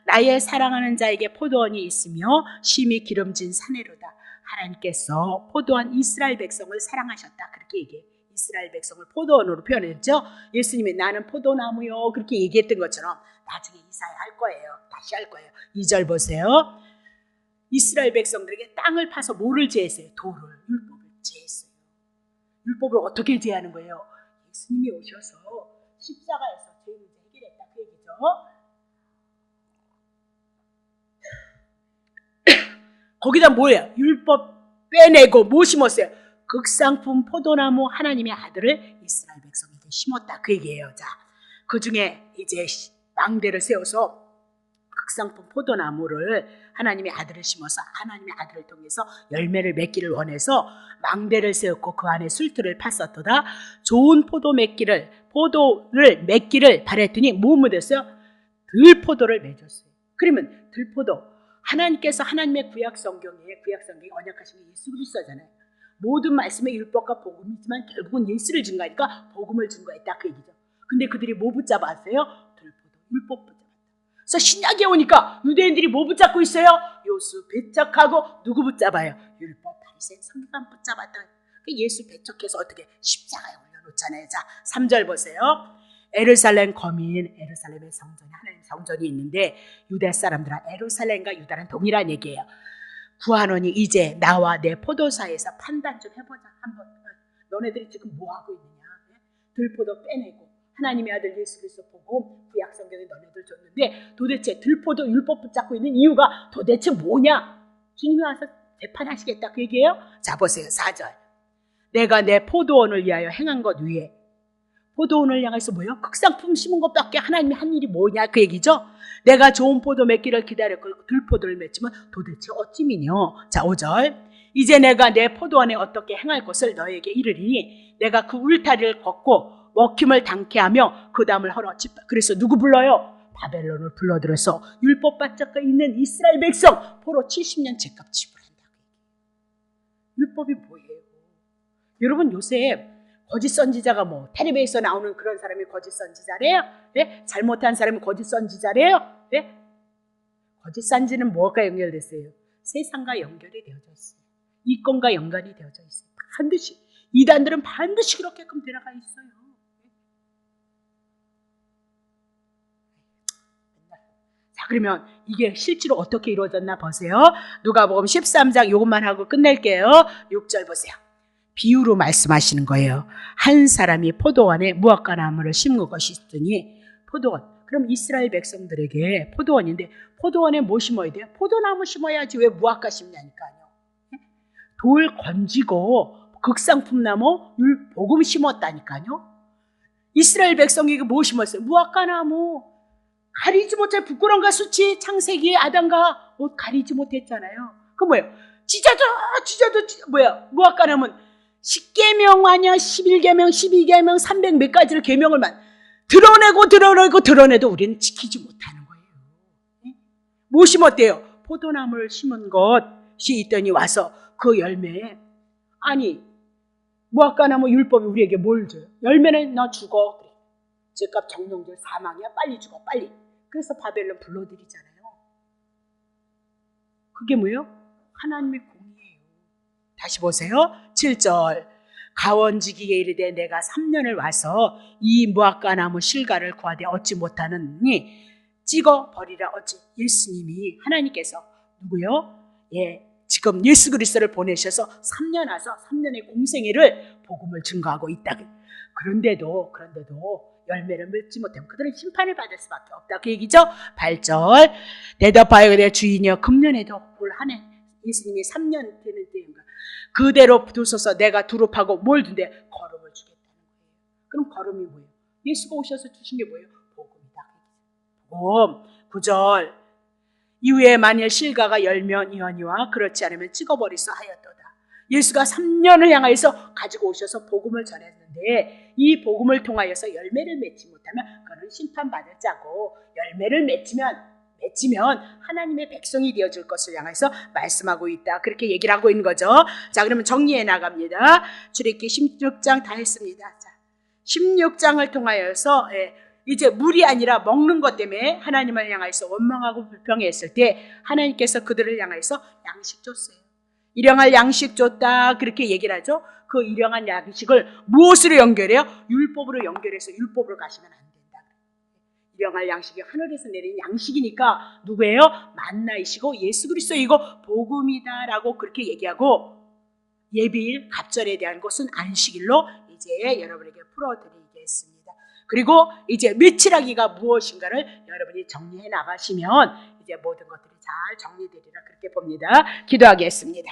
Speaker 1: 나의 사랑하는 자에게 포도원이 있으며 심히 기름진 산에로다. 하나님께서 포도원 이스라엘 백성을 사랑하셨다. 그렇게 얘기해요. 이스라엘 백성을 포도원으로 표현했죠. 예수님이 나는 포도나무요. 그렇게 얘기했던 것처럼 나중에 이사야 할 거예요. 다시 할 거예요. 2절 보세요. 이스라엘 백성들에게 땅을 파서 뭐를 제했어요? 돌을, 율법을 제했어요. 율법을 어떻게 제하는 거예요? 예수님이 오셔서 십자가에서 죄 문제 해결했다. 그 얘기죠. 거기다 뭐예요? 율법 빼내고 뭐 심었어요? 극상품 포도나무 하나님의 아들을 이스라엘 백성에게 심었다. 그 얘기예요. 자, 그 중에 이제 망대를 세워서 극상품 포도나무를 하나님의 아들을 심어서 하나님의 아들을 통해서 열매를 맺기를 원해서 망대를 세웠고 그 안에 술틀을 팠었도다. 좋은 포도를 맺기를 바랬더니 뭐 묻었어요? 들포도를 맺었어요. 그러면 들포도 하나님께서 하나님의 구약 성경이 언약하신 게 예수 그리스도잖아요. 모든 말씀의 율법과 복음이지만 결국은 예수를 증거하니까 복음을 증거했다. 그 얘기죠. 근데 그들이 뭐 붙잡았어요? 들포도, 율법 붙잡았다. 그래서 신약에 오니까 유대인들이 뭐 붙잡고 있어요? 요수 배척하고 누구 붙잡아요? 율법, 바리새인, 서기관 붙잡았다. 예수 배척해서 어떻게 십자가에 올려놓잖아요. 자, 3절 보세요. 에르살렘 거민, 에르살렘의 성전이 하나님 성전이 있는데 유대 사람들은 에르살렘과 유다는 동일한 얘기예요. 구하노니 이제 나와 내 포도사에서 판단 좀 해보자. 한번 너네들이 지금 뭐 하고 있느냐? 들포도 빼내고 하나님의 아들 예수 그리스도 보고 구약 성경에 너네들 줬는데 도대체 들포도 율법 붙잡고 있는 이유가 도대체 뭐냐? 주님이 와서 재판하시겠다 그 얘기예요. 자, 보세요. 4절. 내가 내 포도원을 위하여 행한 것 위에, 포도원을 향해서 뭐예요? 극상품 심은 것밖에 하나님이 한 일이 뭐냐 그 얘기죠. 내가 좋은 포도 맺기를 기다렸고 들포도를 맺지만 도대체 어찌미뇨. 자, 5절. 이제 내가 내 포도원에 어떻게 행할 것을 너에게 이르리니 내가 그 울타리를 걷고 먹힘을 당케 하며 그 담을 헐어 짚다. 그래서 누구 불러요? 바벨론을 불러들여서 율법 바짝가 있는 이스라엘 백성 포로 70년 제값 지불한다. 율법이 뭐예요? 여러분 요새 거짓 선지자가 뭐 텔레비에서 나오는 그런 사람이 거짓 선지자래요? 네? 잘못한 사람이 거짓 선지자래요? 네? 거짓 선지는 뭐가 연결됐어요? 세상과 연결이 되어져 있어요. 이권과 연관이 되어져 있어요. 반드시 이단들은 반드시 그렇게끔 들어가 있어요. 자, 그러면 이게 실제로 어떻게 이루어졌나 보세요. 누가복음 13장 요것만 하고 끝낼게요. 6절 보세요. 비유로 말씀하시는 거예요. 한 사람이 포도원에 무화과 나무를 심은 것이 있더니 포도원. 그럼 이스라엘 백성들에게 포도원인데 포도원에 뭐 심어야 돼요? 포도나무 심어야지 왜 무화과 심냐니까요. 돌 건지고 극상품나무 율복음 심었다니까요. 이스라엘 백성에게 뭐 심었어요? 무화과 나무. 가리지 못해 부끄러움과 수치, 창세기에 아담과 옷 가리지 못했잖아요. 그 뭐예요? 찢어도 뭐야? 무화과 나무는 10계명 아니야? 11계명, 12계명, 300 몇 가지를 계명을만 드러내도 우리는 지키지 못하는 거예요. 뭐 심었대요? 포도나무를 심은 것이 있더니 와서 그 열매에 아니 무화과 나무 율법이 우리에게 뭘 줘요? 열매는 너 죽어. 그래. 죄값 정령들 사망이야. 빨리 죽어 빨리. 그래서 바벨론 불러들이잖아요. 그게 뭐예요? 하나님의 공의예요. 다시 보세요. 7절. 가원지기에 이르되 내가 3년을 와서 이 무화과 나무 실과를 구하되 얻지 못하느니 찍어 버리라. 어찌 예수님이 하나님께서 누구요? 예, 지금 예수 그리스도를 보내셔서 3년 와서 3년의 공생애를 복음을 증거하고 있다. 그런데도 열매를 맺지 못하면 그들은 심판을 받을 수밖에 없다. 그 얘기죠. 8절. 대답하여 그래 주인이여 금년에도 올 한 해 예수님이 3년 되는 때인가 그대로 두소서. 내가 두릅하고 뭘 준대? 거름을 주겠다는 거예요. 그럼 거름이 뭐예요? 예수가 오셔서 주신 게 뭐예요? 복음이다. 복음. 9절. 이후에 만일 실과가 열면 이언이와 그렇지 않으면 찍어버리소 하였도다. 예수가 3년을 향하여서 가지고 오셔서 복음을 전했는데 이 복음을 통하여서 열매를 맺지 못하면 그는 심판받을 자고 열매를 맺히면 하나님의 백성이 되어줄 것을 향해서 말씀하고 있다. 그렇게 얘기를 하고 있는 거죠. 자, 그러면 정리해 나갑니다. 출애굽기 16장 다 했습니다. 자, 16장을 통하여서 이제 물이 아니라 먹는 것 때문에 하나님을 향해서 원망하고 불평했을 때 하나님께서 그들을 향해서 양식 줬어요. 일용할 양식 줬다 그렇게 얘기를 하죠. 그 일용할 양식을 무엇으로 연결해요? 율법으로 연결해서 율법으로 가시면 안 된다. 일용할 양식이 하늘에서 내린 양식이니까 누구예요? 만나이시고 예수 그리스도이고 복음이다라고 그렇게 얘기하고 예비일 갑절에 대한 것은 안식일로 이제 여러분에게 풀어드리겠습니다. 그리고 이제 며칠하기가 무엇인가를 여러분이 정리해 나가시면 이제 모든 것들이 잘 정리되리라 그렇게 봅니다. 기도하겠습니다.